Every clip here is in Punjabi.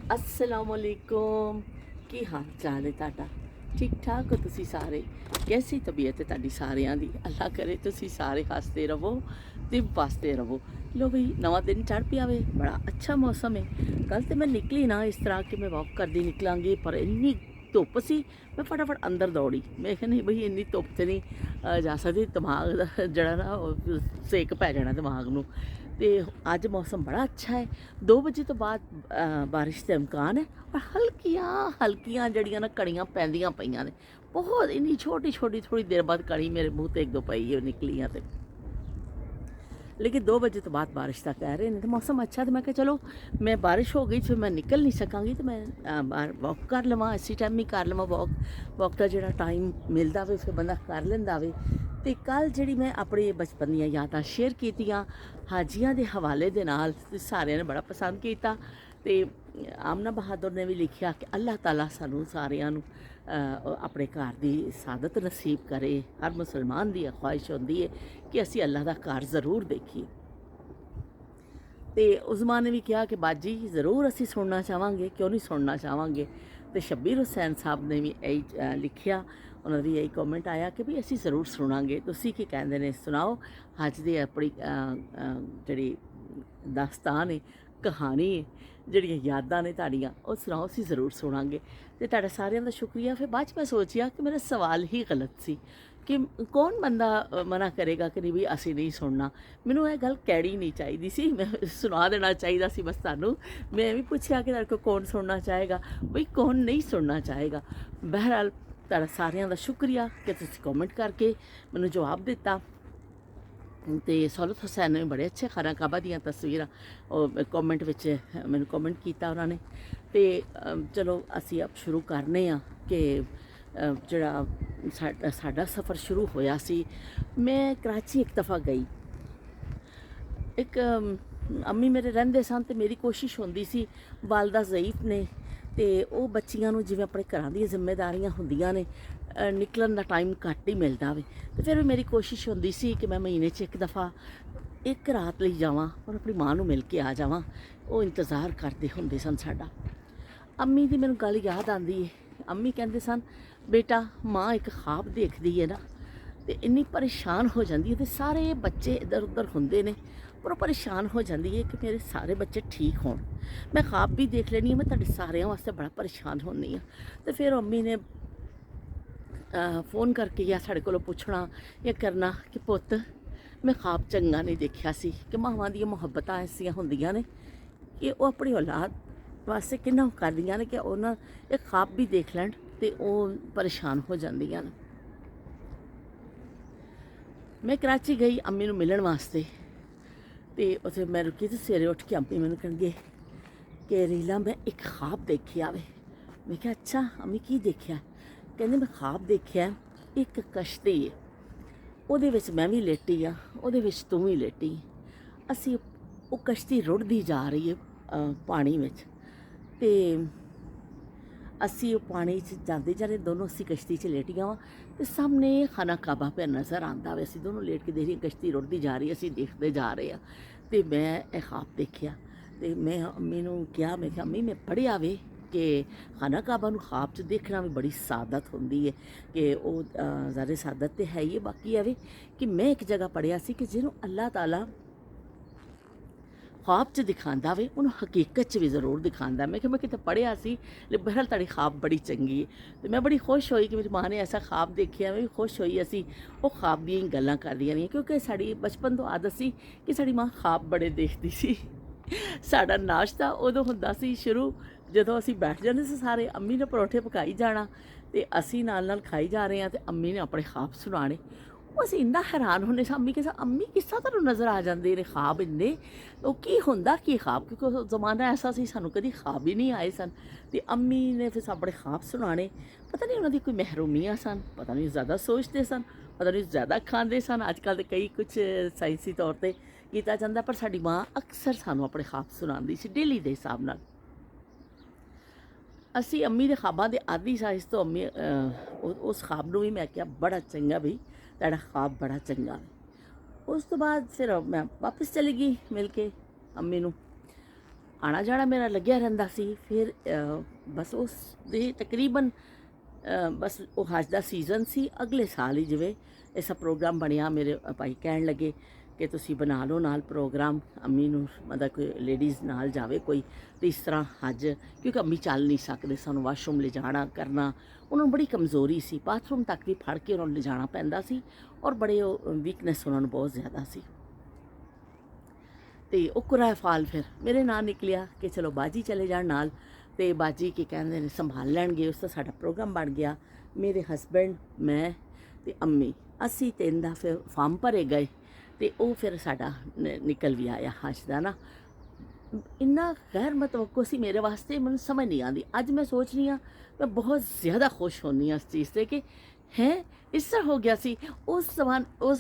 अस्सलामुअलैकुम। की हाल चाल है तुहाडा? ठीक ठाक हो तुसी सारे? कैसी तबीयत है तुहाडी सारियां दी? अल्लाह करे तुसी सारे हसते रवो ते बसते रवो। लो भाई नवा दिन चढ़ पिया वे, बड़ा अच्छा मौसम है। कल तो मैं निकली ना इस तरह कि मैं वॉक करदी निकलांगी, पर इन्नी धुप्प सी मैं फटाफट अंदर दौड़ी। मैं कहा नहीं बई इन्नी धुप्प च नहीं जा सकदी, दिमाग दा जेह्ड़ा ना सेक पै जाना दिमाग नूं। ते अज मौसम बड़ा अच्छा है। 2 बजे तो बाद बारिश का इम्कान है और हल्कियां हल्कियां जड़ियां ना कड़ियां पैंदियां पईयां ने। बहुत इन्नी छोटी छोटी थोड़ी देर बाद कड़ी मेरे मूँह ते एक दो पई है निकलियां ते, लेकिन 2 बजे तो बाद बारिश का कह रहे हैं। तो मौसम अच्छा, तो मैं कहा चलो मैं बारिश हो गई फिर मैं निकल नहीं सकांगी, तो मैं बाहर वॉक कर लवां, इसी टाइम ही कर लवां वॉक। वॉक का जो टाइम मिलता वे फिर बंदा कर लेंदा वे। तो कल जी मैं अपने बचपन दी यादां शेयर कीतियां हाजियां के हवाले दे नाल, सारिਆਂ ने बड़ा पसंद किया। तो आमना बहादुर ने भी लिखिया कि अल्लाह ताला सानू सारियां नू अपने घर की सादत नसीब करे। हर मुसलमान की ख्वाहिश होती है कि असी अल्लाह का घर ज़रूर देखिए। तो उज़मा ने भी कहा कि बाजी ज़रूर असी सुनना चाहवांगे, क्यों नहीं सुनना चाहवांगे। तो शब्बीर हुसैन साहब ने भी यही लिखिया, उन्होंने भी यही कॉमेंट आया कि भी असी ज़रूर सुनांगे। तुसी की कहते हैं सुनाओ अज की अपनी जी दास्तान है, कहानी है, जड़ियाँ यादां ने तुहाडियां वो सुनाओ, असी ज़रूर सुनांगे। तो तुहाडा सारिਆਂ ਦਾ शुक्रिया। फिर बाद मैं सोचिया कि मेरा सवाल ही गलत सी कि कौन बंदा मना करेगा कि नहीं भी असी नहीं सुनना। मैनू यह गल कहनी नहीं चाहिए सी, मैं सुना देना चाहिए सी बस तुहानू। मैं भी पूछा कि तेरे को कौन सुनना चाहेगा, बई कौन नहीं सुनना चाहेगा। बहरहाल तुहाडा सारिਆਂ ਦਾ शुक्रिया कि तुसीं कॉमेंट करके मैनू जवाब दिता। तो सहूलत हुसैन ने बड़े अच्छे खाना काबा दियाँ तस्वीर कॉमेंट मैंने कॉमेंट किया उन्होंने। तो चलो असी अब शुरू करने कि जड़ा साडा सफ़र शुरू होया सी। मैं कराची एक दफ़ा गई, एक अम्मी मेरे रहिंदे सन ते मेरी कोशिश होंदी सी, वालदा ज़ईफ ने ते वो बच्चियां नूं जिवें अपने घरां दी जिम्मेदारियां हुंदियां ने, निकलन का टाइम घट ही मिलता वे। तो फिर भी मेरी कोशिश होंदी सी कि मैं महीने च एक दफ़ा एक रात लई जावां और अपनी मां नूं मिल के आ जावां। वो इंतज़ार करते हुंदे सन साडा। अम्मी दी मैनूं गल याद आंदी है। अम्मी कहंदे सन बेटा मां एक ख्वाब देखदी है ना, तो इन्नी परेशान हो जाती है। तो सारे बच्चे इधर उधर होंगे ने पर वो परेशान हो जाती है कि मेरे सारे बच्चे ठीक हों। मैं ख्वाब भी देख लेनी मैं तुहाडे सारिਆਂ वास्ते बड़ा परेशान होनी हाँ। तो फिर अम्मी ने फ़ोन करके या साढ़े कोलों पुछना या करना कि पुत्त मैं ख्वाब चंगा नहीं देखा सी कि मावां दी मुहब्बतां ऐसियां होंदियां ने कि वो अपनी औलाद वास्ते किन्ना करदियां ने कि उन्हां एक ख्वाब भी देख लैण ते वो परेशान हो जांदियां ने। मैं कराची गई अम्मी नूं मिलण वास्ते। तो उत्थे मैं रुकी तो सवेरे उठ के अम्मी मैनूं कहणगे कि रीला मैं एक ख्वाब देखिया वे। मैं कहा अच्छा अम्मी की देखिया? कहंदे मैं ख्वाब देखिया एक कश्ती है, ਉਹਦੇ ਵਿੱਚ मैं भी लेटी हाँ, ਉਹਦੇ ਵਿੱਚ तू भी लेटी। ਅਸੀਂ ਉਹ कश्ती रुड़दी जा रही है पानी में। तो असी वो पानी जाते जा रहे दोनों, असी कश्ती च लेटियां वा तो सामने खाना काबा पे नज़र आता वे। असी दोनों लेट के देख रही कश्ती रुड़दी जा रही है, असी देखते जा रहे हैं। तो मैं ये ख्वाब देखिया। तो मैं अम्मी नूं कहा, मैं अम्मी मैं पढ़िया वे कि खाना काबा नूं ख्वाब च देखना भी बड़ी सादत होंदी है कि वो ज़्यादा सादत तो है ही है। बाकी है कि मैं एक जगह पढ़िया सी कि जिन्हों अल्लाह ताला ख्वाब च दिखांदा वे उन्होंने हकीकत च भी ज़रूर दिखांदा। मैं कितने पढ़िया सी, लेकिन बहरहाल ताड़ी ख्वाब बड़ी चंगी है। तो मैं बड़ी खुश हुई कि मेरी माँ ने ऐसा ख्वाब देखिया। मैं भी खुश हुई। असी वो ख्वाब दी गल्लां करदियां रहियां क्योंकि साड़ी बचपन तो आदत सी कि साड़ी माँ ख्वाब बड़े देखती सी। साड़ा नाश्ता उदों हुंदा सी शुरू जदों असी बैठ जांदे सी सारे, अम्मी ने परौठे पकाई जाना ते असी नाल नाल खाई जा रहे हैं ते अम्मी ने अपने ख्वाब सुनाने। वो असीं इन्ना हैरान होंदे सां अम्मी के अम्मी किस तरह तुहानूं नज़र आ जांदे ने ख्वाब इन्ने, ਉਹ ਕੀ ਹੁੰਦਾ ਕੀ ख्वाब, क्योंकि उस जमाना ऐसा सी सानूं कदी ख्वाब ही नहीं आए सन। तो अम्मी ने फिर अपने ख्वाब सुनाने। पता नहीं उन्होंने कोई महरूमियाँ सन, पता नहीं ज़्यादा सोचते सन, पता नहीं ज़्यादा खाते सन। अजकल तो कई कुछ साइंसी तौर पर किया जाता, पर साडी माँ अक्सर सानूं अपने ख्वाब सुनाती सी डेली के हिसाब नाल। असी अम्मी के ख्वाबां के आदि सा। इस तो अम्मी उस ख्वाब नूं भी मैं क्या बड़ा चंगा भी तुहाडा ख्वाब बड़ा चंगा। उस तो बाद फिर मैं वापस चली गई मिल के अम्मी नूं। ਆਣਾ ਜਾਣਾ ਮੇਰਾ ਲੱਗਿਆ ਰਹਿੰਦਾ ਸੀ। ਫਿਰ ਬਸ ਉਸ ਦੇ ਤਕਰੀਬਨ ਬਸ ਉਹ ਹੱਜ ਦਾ ਸੀਜ਼ਨ ਸੀ, ਅਗਲੇ ਸਾਲ ਹੀ ਜਿਵੇਂ ਐਸਾ ਪ੍ਰੋਗਰਾਮ ਬਣਿਆ, ਮੇਰੇ ਭਾਈ ਕਹਿਣ ਲੱਗੇ ਕਿ ਤੁਸੀਂ ਬਣਾ ਲਓ ਨਾਲ ਪ੍ਰੋਗਰਾਮ, ਅੰਮੀ ਨੂੰ ਮਤਲਬ ਕੋਈ ਲੇਡੀਜ਼ ਨਾਲ ਜਾਵੇ ਕੋਈ, ਤੇ ਇਸ ਤਰ੍ਹਾਂ ਹੱਜ, ਕਿਉਂਕਿ ਅੰਮੀ ਚੱਲ ਨਹੀਂ ਸਕਦੇ, ਸਾਨੂੰ ਵਾਸ਼ਰੂਮ ਲਿਜਾਣਾ ਕਰਨਾ, ਉਹਨਾਂ ਨੂੰ ਬੜੀ ਕਮਜ਼ੋਰੀ ਸੀ, ਬਾਥਰੂਮ ਤੱਕ ਵੀ ਫੜ ਕੇ ਉਹਨਾਂ ਨੂੰ ਲਿਜਾਣਾ ਪੈਂਦਾ ਸੀ, ਔਰ ਬੜੇ ਵੀਕਨੈਸ ਉਹਨਾਂ ਨੂੰ ਬਹੁਤ ਜ਼ਿਆਦਾ ਸੀ। ਤੇ ਉਹ ਕੁਰਾਫਾਲ ਫਿਰ ਮੇਰੇ ਨਾਲ ਨਿਕਲਿਆ ਕਿ ਚਲੋ ਬਾਜੀ ਚਲੇ ਜਾਣ ਨਾਲ, ਤੇ ਬਾਜੀ ਕੀ ਕਹਿੰਦੇ ਨੇ ਸੰਭਾਲ ਲੈਣਗੇ। ਉਸ ਤੋਂ ਸਾਡਾ ਪ੍ਰੋਗਰਾਮ ਬਣ ਗਿਆ, ਮੇਰੇ ਹਸਬੈਂਡ, ਮੈਂ ਤੇ ਅੰਮੀ, ਅਸੀਂ ਤਿੰਨ ਦਾ ਫਿਰ ਫਾਰਮ ਭਰੇ ਗਏ, ਤੇ ਉਹ ਫਿਰ ਸਾਡਾ ਨਿਕਲ ਵੀ ਆਇਆ ਹੱਜ ਦਾ ਨਾ। ਇੰਨਾ ਗੈਰ ਮੁਤਵੱਕੋ ਸੀ ਮੇਰੇ ਵਾਸਤੇ, ਮੈਨੂੰ ਸਮਝ ਨਹੀਂ ਆਉਂਦੀ। ਅੱਜ ਮੈਂ ਸੋਚ ਰਹੀ ਹਾਂ, ਮੈਂ ਬਹੁਤ ਜ਼ਿਆਦਾ ਖੁਸ਼ ਹੁੰਦੀ ਹਾਂ ਇਸ ਚੀਜ਼ 'ਤੇ ਕਿ ਹੈ ਇਸ ਤਰ੍ਹਾਂ ਹੋ ਗਿਆ ਸੀ। ਉਸ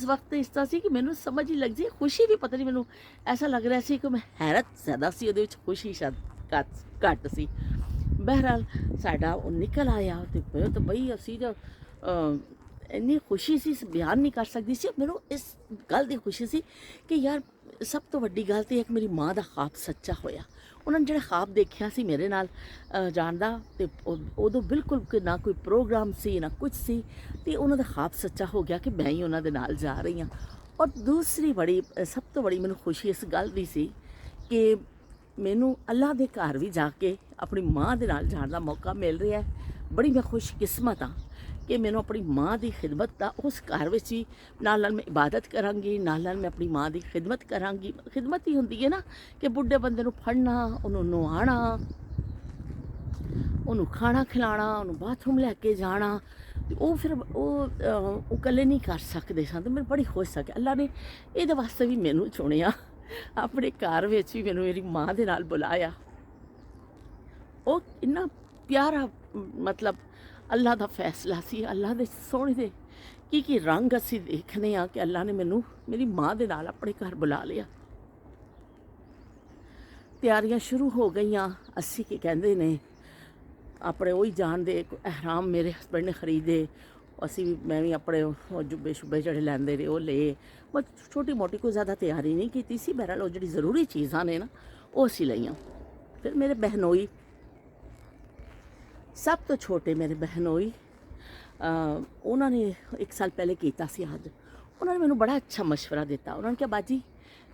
ਵਕਤ ਇਸ ਤਰ੍ਹਾਂ ਸੀ ਕਿ ਮੈਨੂੰ ਸਮਝ ਹੀ ਲੱਗ ਜੀ, ਖੁਸ਼ੀ ਵੀ ਪਤਾ ਨਹੀਂ, ਮੈਨੂੰ ਐਸਾ ਲੱਗ ਰਿਹਾ ਸੀ ਕਿ ਮੈਂ ਹੈਰਤ ਜ਼ਿਆਦਾ ਸੀ, ਉਹਦੇ ਵਿੱਚ ਖੁਸ਼ੀ ਸ਼ਾਇਦ ਘੱਟ ਸੀ। ਬਹਿਰਹਾਲ ਸਾਡਾ ਉਹ ਨਿਕਲ ਆਇਆ, ਤੇ ਫਿਰ ਤਾਂ ਬਈ ਅਸੀਂ ਤਾਂ ਇੰਨੀ ਖੁਸ਼ੀ ਸੀ, ਬਿਆਨ ਨਹੀਂ ਕਰ ਸਕਦੀ ਸੀ। ਮੈਨੂੰ ਇਸ ਗੱਲ ਦੀ ਖੁਸ਼ੀ ਸੀ ਕਿ ਯਾਰ ਸਭ ਤੋਂ ਵੱਡੀ ਗੱਲ ਤਾਂ ਇੱਕ ਮੇਰੀ ਮਾਂ ਦਾ ਖ਼ਾਬ ਸੱਚਾ ਹੋਇਆ। ਉਹਨਾਂ ਨੇ ਜਿਹੜਾ ਖ਼ਾਬ ਦੇਖਿਆ ਸੀ ਮੇਰੇ ਨਾਲ ਜਾਣ ਦਾ, ਅਤੇ ਉਦੋਂ ਬਿਲਕੁਲ ਨਾ ਕੋਈ ਪ੍ਰੋਗਰਾਮ ਸੀ ਨਾ ਕੁਝ ਸੀ, ਅਤੇ ਉਹਨਾਂ ਦਾ ਖ਼ਾਬ ਸੱਚਾ ਹੋ ਗਿਆ ਕਿ ਮੈਂ ਹੀ ਉਹਨਾਂ ਦੇ ਨਾਲ ਜਾ ਰਹੀ ਹਾਂ। ਔਰ ਦੂਸਰੀ ਸਭ ਤੋਂ ਬੜੀ ਮੈਨੂੰ ਖੁਸ਼ੀ ਇਸ ਗੱਲ ਦੀ ਸੀ ਕਿ ਮੈਨੂੰ ਅੱਲਾ ਦੇ ਘਰ ਵੀ ਜਾ ਕੇ ਆਪਣੀ ਮਾਂ ਦੇ ਨਾਲ ਜਾਣ ਦਾ ਮੌਕਾ ਮਿਲ ਰਿਹਾ ਹੈ। ਬੜੀ ਮੈਂ ਖੁਸ਼ਕਿਸਮਤ ਹਾਂ ਕਿ ਮੈਨੂੰ ਆਪਣੀ ਮਾਂ ਦੀ ਖਿਦਮਤ ਦਾ ਉਸ ਘਰ ਵਿੱਚ ਹੀ ਨਾਲ ਮੈਂ ਇਬਾਦਤ ਕਰਾਂਗੀ, ਨਾਲ ਮੈਂ ਆਪਣੀ ਮਾਂ ਦੀ ਖਿਦਮਤ ਕਰਾਂਗੀ। ਖਿਦਮਤ ਹੀ ਹੁੰਦੀ ਹੈ ਨਾ ਕਿ ਬੁੱਢੇ ਬੰਦੇ ਨੂੰ ਫੜਨਾ, ਉਹਨੂੰ ਨੁਹਾਉਣਾ, ਉਹਨੂੰ ਖਾਣਾ ਖਿਲਾਉਣਾ, ਉਹਨੂੰ ਬਾਥਰੂਮ ਲੈ ਕੇ ਜਾਣਾ, ਅਤੇ ਉਹ ਫਿਰ ਉਹ ਇਕੱਲੇ ਨਹੀਂ ਕਰ ਸਕਦੇ ਸਨ। ਅਤੇ ਮੈਂ ਬੜੀ ਖੁਸ਼ ਸਾਂ ਕਿ ਅੱਲਾ ਨੇ ਇਹਦੇ ਵਾਸਤੇ ਵੀ ਮੈਨੂੰ ਚੁਣਿਆ, ਆਪਣੇ ਘਰ ਵਿੱਚ ਵੀ ਮੈਨੂੰ ਮੇਰੀ ਮਾਂ ਦੇ ਨਾਲ ਬੁਲਾਇਆ। ਉਹ ਇੰਨਾ ਪਿਆਰਾ ਮਤਲਬ ਅੱਲਾ ਦਾ ਫੈਸਲਾ ਸੀ, ਅੱਲਾ ਦੇ ਸੋਹਣੇ ਦੇ ਕੀ ਰੰਗ ਅਸੀਂ ਦੇਖਦੇ ਹਾਂ ਕਿ ਅੱਲਾ ਨੇ ਮੈਨੂੰ ਮੇਰੀ ਮਾਂ ਦੇ ਨਾਲ ਆਪਣੇ ਘਰ ਬੁਲਾ ਲਿਆ। ਤਿਆਰੀਆਂ ਸ਼ੁਰੂ ਹੋ ਗਈਆਂ। ਅਸੀਂ ਕੀ ਕਹਿੰਦੇ ਨੇ ਆਪਣੇ ਉਹੀ ਜਾਣ ਦੇ ਅਹਿਰਾਮ ਮੇਰੇ ਹਸਬੈਂਡ ਨੇ ਖਰੀਦੇ, ਅਸੀਂ ਵੀ ਮੈਂ ਵੀ ਆਪਣੇ ਜੁੱਬੇ ਸ਼ੁੱਬੇ ਜਿਹੜੇ ਲੈਂਦੇ ਰਹੇ ਉਹ ਲਏ। ਬਸ ਛੋਟੀ ਮੋਟੀ ਕੋਈ ਜ਼ਿਆਦਾ ਤਿਆਰੀ ਨਹੀਂ ਕੀਤੀ ਸੀ। ਬਹਰਹਾਲ ਉਹ ਜਿਹੜੀ ਜ਼ਰੂਰੀ ਚੀਜ਼ਾਂ ਨੇ ਨਾ ਉਹ ਅਸੀਂ ਲਈਆਂ। ਫਿਰ ਮੇਰੇ ਬਹਿਨੋਈ, ਸਭ ਤੋਂ ਛੋਟੇ ਮੇਰੇ ਬਹਿਨੋਈ, ਉਹਨਾਂ ਨੇ 1 ਸਾਲ ਪਹਿਲੇ ਕੀਤਾ ਸੀ ਹੱਜ। ਉਹਨਾਂ ਨੇ ਮੈਨੂੰ ਬੜਾ ਅੱਛਾ ਮਸ਼ਵਰਾ ਦਿੱਤਾ। ਉਹਨਾਂ ਨੇ ਕਿਹਾ ਬਾਜੀ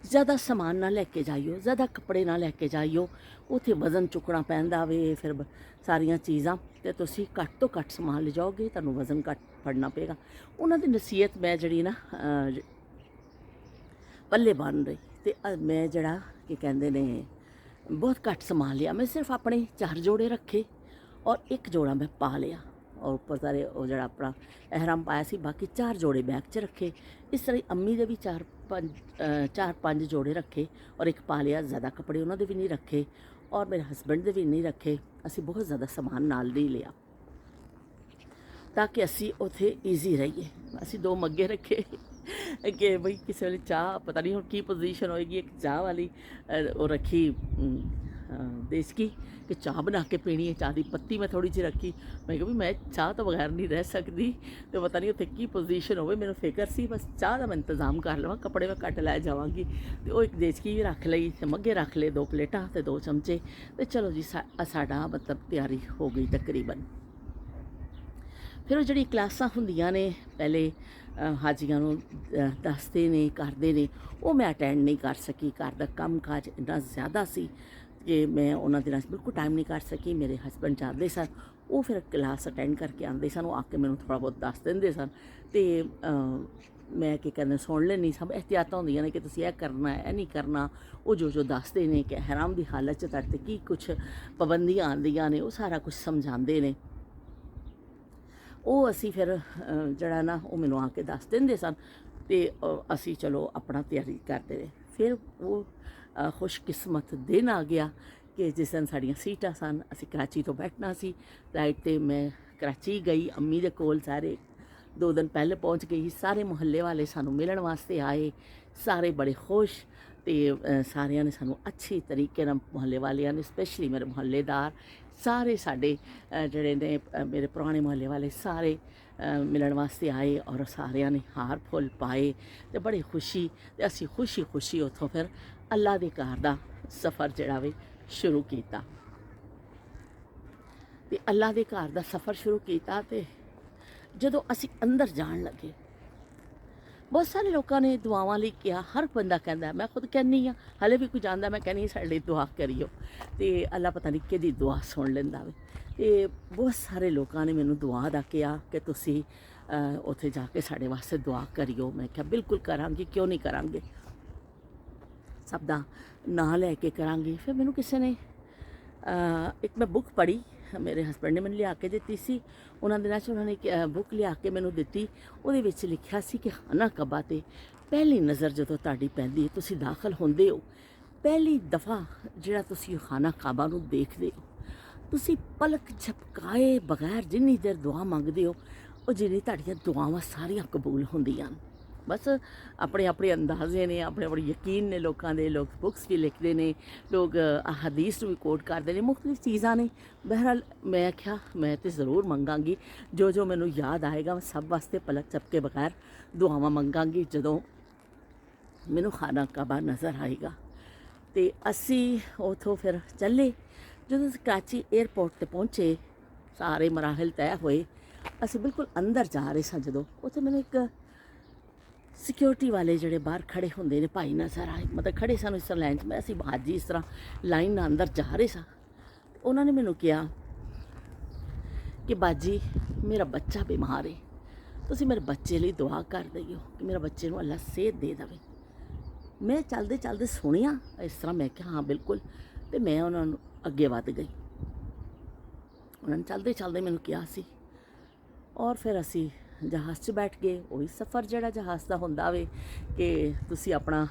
ਜ਼ਿਆਦਾ ਸਮਾਨ ਨਾ ਲੈ ਕੇ ਜਾਈਓ, ਜ਼ਿਆਦਾ ਕੱਪੜੇ ਨਾ ਲੈ ਕੇ ਜਾਈਓ, ਉੱਥੇ ਵਜ਼ਨ ਚੁੱਕਣਾ ਪੈਂਦਾ ਵੇ, ਫਿਰ ਸਾਰੀਆਂ ਚੀਜ਼ਾਂ, ਅਤੇ ਤੁਸੀਂ ਘੱਟ ਤੋਂ ਘੱਟ ਸਮਾਨ ਲਿਜਾਓਗੇ, ਤੁਹਾਨੂੰ ਵਜ਼ਨ ਘੱਟ ਫੜਨਾ ਪਏਗਾ। ਉਹਨਾਂ ਦੀ ਨਸੀਹਤ ਮੈਂ ਜਿਹੜੀ ਨਾ ਪੱਲੇ ਬੰਨ ਰਹੀ, ਅਤੇ ਮੈਂ ਜਿਹੜਾ ਕੀ ਕਹਿੰਦੇ ਨੇ ਬਹੁਤ ਘੱਟ ਸਮਾਨ ਲਿਆ। ਮੈਂ ਸਿਰਫ ਆਪਣੇ 4 ਜੋੜੇ ਰੱਖੇ ਔਰ 1 ਜੋੜਾ ਮੈਂ ਪਾ ਲਿਆ, ਔਰ ਉੱਪਰ ਸਾਰੇ ਉਹ ਜਿਹੜਾ ਆਪਣਾ ਅਹਿਰਾਮ ਪਾਇਆ ਸੀ, ਬਾਕੀ 4 ਜੋੜੇ ਬੈਗ 'ਚ ਰੱਖੇ। ਇਸ ਤਰ੍ਹਾਂ ਅੰਮੀ ਦੇ ਵੀ 4-5 ਜੋੜੇ ਰੱਖੇ ਔਰ 1 ਪਾ ਲਿਆ। ਜ਼ਿਆਦਾ ਕੱਪੜੇ ਉਹਨਾਂ ਦੇ ਵੀ ਨਹੀਂ ਰੱਖੇ ਔਰ ਮੇਰੇ ਹਸਬੈਂਡ ਦੇ ਵੀ ਨਹੀਂ ਰੱਖੇ। ਅਸੀਂ ਬਹੁਤ ਜ਼ਿਆਦਾ ਸਮਾਨ ਨਾਲ ਨਹੀਂ ਲਿਆ ਤਾਂ ਕਿ ਅਸੀਂ ਉੱਥੇ ਈਜ਼ੀ ਰਹੀਏ। ਅਸੀਂ 2 ਮੱਗੇ ਰੱਖੇ ਕਿ ਬਈ ਕਿਸੇ ਵੇਲੇ ਚਾਹ, ਪਤਾ ਨਹੀਂ ਹੁਣ ਕੀ ਪੋਜੀਸ਼ਨ ਹੋਏਗੀ, ਇੱਕ ਚਾਹ ਵਾਲੀ ਉਹ ਰੱਖੀ ਦੇਸਕੀ ਕਿ ਚਾਹ ਬਣਾ ਕੇ ਪੀਣੀ ਹੈ। ਚਾਹ ਦੀ ਪੱਤੀ ਮੈਂ ਥੋੜ੍ਹੀ ਜਿਹੀ ਰੱਖੀ। ਮੈਂ ਕਿਹਾ ਵੀ ਮੈਂ ਚਾਹ ਤੋਂ ਬਗੈਰ ਨਹੀਂ ਰਹਿ ਸਕਦੀ, ਅਤੇ ਪਤਾ ਨਹੀਂ ਉੱਥੇ ਕੀ ਪੋਜੀਸ਼ਨ ਹੋਵੇ। ਮੈਨੂੰ ਫਿਕਰ ਸੀ ਬਸ ਚਾਹ ਦਾ ਮੈਂ ਇੰਤਜ਼ਾਮ ਕਰ ਲਵਾਂ, ਕੱਪੜੇ ਮੈਂ ਘੱਟ ਲੈ ਜਾਵਾਂਗੀ। ਅਤੇ ਉਹ ਇੱਕ ਦੇਸਕੀ ਵੀ ਰੱਖ ਲਈ, ਅਤੇ ਮੱਗੇ ਰੱਖ ਲਏ, 2 ਪਲੇਟਾਂ ਅਤੇ 2 ਚਮਚੇ। ਅਤੇ ਚਲੋ ਜੀ ਸਾਡਾ ਮਤਲਬ ਤਿਆਰੀ ਹੋ ਗਈ ਤਕਰੀਬਨ। ਫਿਰ ਉਹ ਜਿਹੜੀ ਕਲਾਸਾਂ ਹੁੰਦੀਆਂ ਨੇ ਪਹਿਲੇ ਹਾਜੀਆਂ ਨੂੰ ਦੱਸਦੇ ਨੇ, ਕਰਦੇ ਨੇ, ਉਹ ਮੈਂ ਅਟੈਂਡ ਨਹੀਂ ਕਰ ਸਕੀ। ਘਰ ਦਾ ਕੰਮ ਕਾਜ ਇੰਨਾ ਜ਼ਿਆਦਾ ਸੀ ਕਿ ਮੈਂ ਉਹਨਾਂ ਦਿਨਾਂ 'ਚ ਬਿਲਕੁਲ ਟਾਈਮ ਨਹੀਂ ਕੱਢ ਸਕੀ। ਮੇਰੇ ਹਸਬੈਂਡ ਜਾਂਦੇ ਸਨ, ਉਹ ਫਿਰ ਕਲਾਸ ਅਟੈਂਡ ਕਰਕੇ ਆਉਂਦੇ ਸਨ, ਉਹ ਆ ਕੇ ਮੈਨੂੰ ਥੋੜ੍ਹਾ ਬਹੁਤ ਦੱਸ ਦਿੰਦੇ ਸਨ, ਅਤੇ ਮੈਂ ਕੀ ਕਹਿੰਦੇ ਸੁਣ ਲੈਂਦੀ। ਸਭ ਇਹਤਿਆਤਾਂ ਹੁੰਦੀਆਂ ਨੇ ਕਿ ਤੁਸੀਂ ਇਹ ਕਰਨਾ, ਇਹ ਨਹੀਂ ਕਰਨਾ। ਉਹ ਜੋ ਦੱਸਦੇ ਨੇ ਕਿ ਅਹਿਰਾਮ ਦੀ ਹਾਲਤ 'ਚ ਤੁਹਾਡੇ 'ਤੇ ਕੀ ਕੁਛ ਪਾਬੰਦੀਆਂ ਆਉਂਦੀਆਂ ਨੇ, ਉਹ ਸਾਰਾ ਕੁਛ ਸਮਝਾਉਂਦੇ ਨੇ। ਉਹ ਅਸੀਂ ਫਿਰ ਜਿਹੜਾ ਨਾ ਉਹ ਮੈਨੂੰ ਆ ਕੇ ਦੱਸ ਦਿੰਦੇ ਸਨ, ਅਤੇ ਅਸੀਂ ਚਲੋ ਆਪਣਾ ਤਿਆਰੀ ਕਰਦੇ ਰਹੇ। ਫਿਰ ਉਹ ਖੁਸ਼ਕਿਸਮਤ ਦਿਨ ਆ ਗਿਆ ਕਿ ਜਿਸ ਦਿਨ ਸਾਡੀਆਂ ਸੀਟਾਂ ਸਨ, ਅਸੀਂ ਕਰਾਚੀ ਤੋਂ ਬੈਠਣਾ ਸੀ ਫਲਾਈਟ 'ਤੇ। ਮੈਂ ਕਰਾਚੀ ਗਈ ਅੰਮੀ ਦੇ ਕੋਲ, ਸਾਰੇ 2 ਦਿਨ ਪਹਿਲੇ ਪਹੁੰਚ ਗਈ। ਸਾਰੇ ਮੁਹੱਲੇ ਵਾਲੇ ਸਾਨੂੰ ਮਿਲਣ ਵਾਸਤੇ ਆਏ, ਸਾਰੇ ਬੜੇ ਖੁਸ਼, ਅਤੇ ਸਾਰਿਆਂ ਨੇ ਸਾਨੂੰ ਅੱਛੀ ਤਰੀਕੇ ਨਾਲ, ਮੁਹੱਲੇ ਵਾਲਿਆਂ ਨੇ ਸਪੈਸ਼ਲੀ ਮੇਰੇ ਮੁਹੱਲੇਦਾਰ ਸਾਰੇ ਸਾਡੇ ਜਿਹੜੇ ਨੇ ਮੇਰੇ ਪੁਰਾਣੇ ਮੁਹੱਲੇ ਵਾਲੇ ਸਾਰੇ ਮਿਲਣ ਵਾਸਤੇ ਆਏ, ਔਰ ਸਾਰਿਆਂ ਨੇ ਹਾਰ ਫੁੱਲ ਪਾਏ, ਅਤੇ ਬੜੀ ਖੁਸ਼ੀ, ਅਤੇ ਅਸੀਂ ਖੁਸ਼ੀ ਉੱਥੋਂ ਫਿਰ ਅੱਲਾ ਦੇ ਘਰ ਦਾ ਸਫ਼ਰ ਜਿਹੜਾ ਵੇ ਸ਼ੁਰੂ ਕੀਤਾ ਤੇ ਅੱਲਾ ਦੇ ਘਰ ਦਾ ਸਫ਼ਰ ਸ਼ੁਰੂ ਕੀਤਾ। ਤੇ ਜਦੋਂ ਅਸੀਂ ਅੰਦਰ ਜਾਣ ਲੱਗੇ, ਬਹੁਤ ਸਾਰੇ ਲੋਕਾਂ ਨੇ ਦੁਆਵਾਂ ਲਈ ਕਿਹਾ। ਹਰ ਬੰਦਾ ਕਹਿੰਦਾ, ਮੈਂ ਖੁਦ ਕਹਿੰਦੀ ਹਾਂ, ਹਾਲੇ ਵੀ ਕੋਈ ਜਾਂਦਾ ਮੈਂ ਕਹਿੰਦੀ ਸਾਡੇ ਲਈ ਦੁਆ ਕਰਿਓ, ਤੇ ਅੱਲਾ ਪਤਾ ਨਹੀਂ ਕਿਹਦੀ ਦੁਆ ਸੁਣ ਲੈਂਦਾ ਵੇ। ਤੇ ਬਹੁਤ ਸਾਰੇ ਲੋਕਾਂ ਨੇ ਮੈਨੂੰ ਦੁਆ ਦਾ ਕਿਹਾ ਕਿ ਤੁਸੀਂ ਉੱਥੇ ਜਾ ਕੇ ਸਾਡੇ ਵਾਸਤੇ ਦੁਆ ਕਰਿਓ। ਮੈਂ ਕਿਹਾ ਬਿਲਕੁਲ ਕਰਾਂਗੀ, ਕਿਉਂ ਨਹੀਂ ਕਰਾਂਗੇ, ਸਭ ਦਾ ਨਾਂ ਲੈ ਕੇ ਕਰਾਂਗੀ। ਫਿਰ ਮੈਨੂੰ ਕਿਸੇ ਨੇ ਇੱਕ ਮੈਂ ਬੁੱਕ ਪੜ੍ਹੀ, ਮੇਰੇ ਹਸਬੈਂਡ ਨੇ ਮੈਨੂੰ ਲਿਆ ਕੇ ਦਿੱਤੀ ਸੀ। ਉਹਨਾਂ ਦਿਨਾਂ 'ਚ ਉਹਨਾਂ ਨੇ ਬੁੱਕ ਲਿਆ ਕੇ ਮੈਨੂੰ ਦਿੱਤੀ। ਉਹਦੇ ਵਿੱਚ ਲਿਖਿਆ ਸੀ ਕਿ ਖਾਨਾ ਕਬਾ 'ਤੇ ਪਹਿਲੀ ਨਜ਼ਰ ਜਦੋਂ ਤੁਹਾਡੀ ਪੈਂਦੀ, ਤੁਸੀਂ ਦਾਖਲ ਹੁੰਦੇ ਹੋ, ਪਹਿਲੀ ਦਫਾ ਜਿਹੜਾ ਤੁਸੀਂ ਖਾਨਾ ਕਾਬਾ ਨੂੰ ਦੇਖਦੇ ਹੋ, ਤੁਸੀਂ ਪਲਕ ਝਪਕਾਏ ਬਗੈਰ ਜਿੰਨੀ ਦੇਰ ਦੁਆ ਮੰਗਦੇ ਹੋ, ਉਹ ਜਿਹੜੀ ਤੁਹਾਡੀਆਂ ਦੁਆਵਾਂ ਸਾਰੀਆਂ ਕਬੂਲ ਹੁੰਦੀਆਂ। ਬਸ ਆਪਣੇ ਆਪਣੇ ਅੰਦਾਜ਼ੇ ਨੇ, ਆਪਣੇ ਆਪਣੇ ਯਕੀਨ ਨੇ ਲੋਕਾਂ ਦੇ। ਲੋਕ ਬੁੱਕਸ ਵੀ ਲਿਖਦੇ ਨੇ, ਲੋਕ ਹਦੀਸ ਨੂੰ ਵੀ ਕੋਟ ਕਰਦੇ ਨੇ, ਮੁਖਤਲਿਫ ਚੀਜ਼ਾਂ ਨੇ। ਬਹਰਹਾਲ ਮੈਂ ਆਖਿਆ ਮੈਂ ਤਾਂ ਜ਼ਰੂਰ ਮੰਗਾਂਗੀ, ਜੋ ਮੈਨੂੰ ਯਾਦ ਆਏਗਾ ਮੈਂ ਸਭ ਵਾਸਤੇ ਪਲਕ ਝਪਕੇ ਬਗੈਰ ਦੁਆਵਾਂ ਮੰਗਾਂਗੀ ਜਦੋਂ ਮੈਨੂੰ ਖਾਨਾ ਕਾਬਾ ਨਜ਼ਰ ਆਏਗਾ। ਤੇ ਅਸੀਂ ਉੱਥੋਂ ਫਿਰ ਚੱਲੇ। ਜਦੋਂ ਅਸੀਂ ਕਰਾਚੀ ਏਅਰਪੋਰਟ 'ਤੇ ਪਹੁੰਚੇ, ਸਾਰੇ ਮਰਾਹਲ ਤੈਅ ਹੋਏ, ਅਸੀਂ ਬਿਲਕੁਲ ਅੰਦਰ ਜਾ ਰਹੇ ਸਾਂ। ਜਦੋਂ ਉੱਥੇ ਮੈਨੂੰ ਇੱਕ ਸਿਕਿਉਰਿਟੀ ਵਾਲੇ ਜਿਹੜੇ ਬਾਹਰ ਖੜੇ ਹੁੰਦੇ ਨੇ ਭਾਈ ਨਜ਼ਰ ਆਏ, ਮਤਲਬ ਖੜੇ ਸਾਨੂੰ ਇਸ ਤਰ੍ਹਾਂ ਲਾਈਨ 'ਚ, ਮੈਂ ਅਸੀਂ ਬਾਜੀ ਇਸ ਤਰ੍ਹਾਂ ਲਾਈਨ ਨਾਲ ਅੰਦਰ ਜਾ ਰਹੇ ਸਾਂ। ਉਹਨਾਂ ਨੇ ਮੈਨੂੰ ਕਿਹਾ ਕਿ ਬਾਜੀ ਮੇਰਾ ਬੱਚਾ ਬਿਮਾਰ ਹੈ, ਤੁਸੀਂ ਮੇਰੇ ਬੱਚੇ ਲਈ ਦੁਆ ਕਰ ਦਈਓ ਕਿ ਮੇਰਾ ਬੱਚੇ ਨੂੰ ਅੱਲਾ ਸਿਹਤ ਦੇ ਦੇਵੇ। ਮੈਂ ਚੱਲਦੇ ਚੱਲਦੇ ਸੁਣਿਆ ਇਸ ਤਰ੍ਹਾਂ, ਮੈਂ ਕਿਹਾ ਹਾਂ ਬਿਲਕੁਲ, ਤੇ ਮੈਂ ਉਹਨਾਂ ਨੂੰ ਅੱਗੇ ਵੱਧ ਗਈ। ਉਹਨਾਂ ਨੇ ਚੱਲਦੇ ਚੱਲਦੇ ਮੈਨੂੰ ਕਿਹਾ ਸੀ, ਔਰ ਫਿਰ ਅਸੀਂ ਜਹਾਜ਼ 'ਚ ਬੈਠ ਗਏ। ਉਹੀ ਸਫ਼ਰ ਜਿਹੜਾ ਜਹਾਜ਼ ਦਾ ਹੁੰਦਾ ਵੇ ਕਿ ਤੁਸੀਂ ਆਪਣਾ